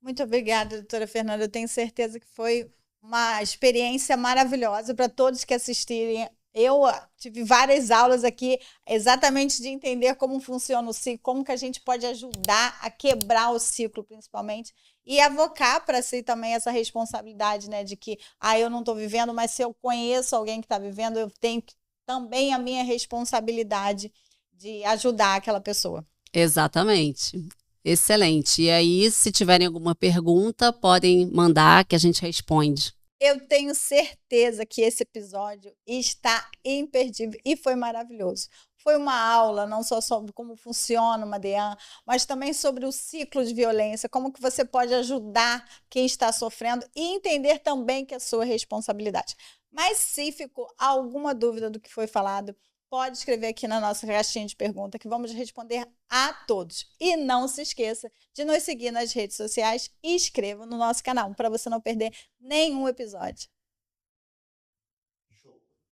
Muito obrigada, doutora Fernanda. Eu tenho certeza que foi uma experiência maravilhosa para todos que assistirem. Eu tive várias aulas aqui exatamente de entender como funciona o ciclo, como que a gente pode ajudar a quebrar o ciclo, principalmente, e avocar para si também essa responsabilidade, né, de que eu não estou vivendo, mas se eu conheço alguém que está vivendo, eu tenho também a minha responsabilidade de ajudar aquela pessoa. Exatamente. Excelente. E aí, se tiverem alguma pergunta, podem mandar que a gente responde. Eu tenho certeza que esse episódio está imperdível e foi maravilhoso. foi uma aula, não só sobre como funciona uma DEAN, mas também sobre o ciclo de violência, como que você pode ajudar quem está sofrendo e entender também que é sua responsabilidade. Mas se ficou alguma dúvida do que foi falado, pode escrever aqui na nossa caixinha de pergunta que vamos responder a todos. E não se esqueça de nos seguir nas redes sociais e inscreva no nosso canal para você não perder nenhum episódio.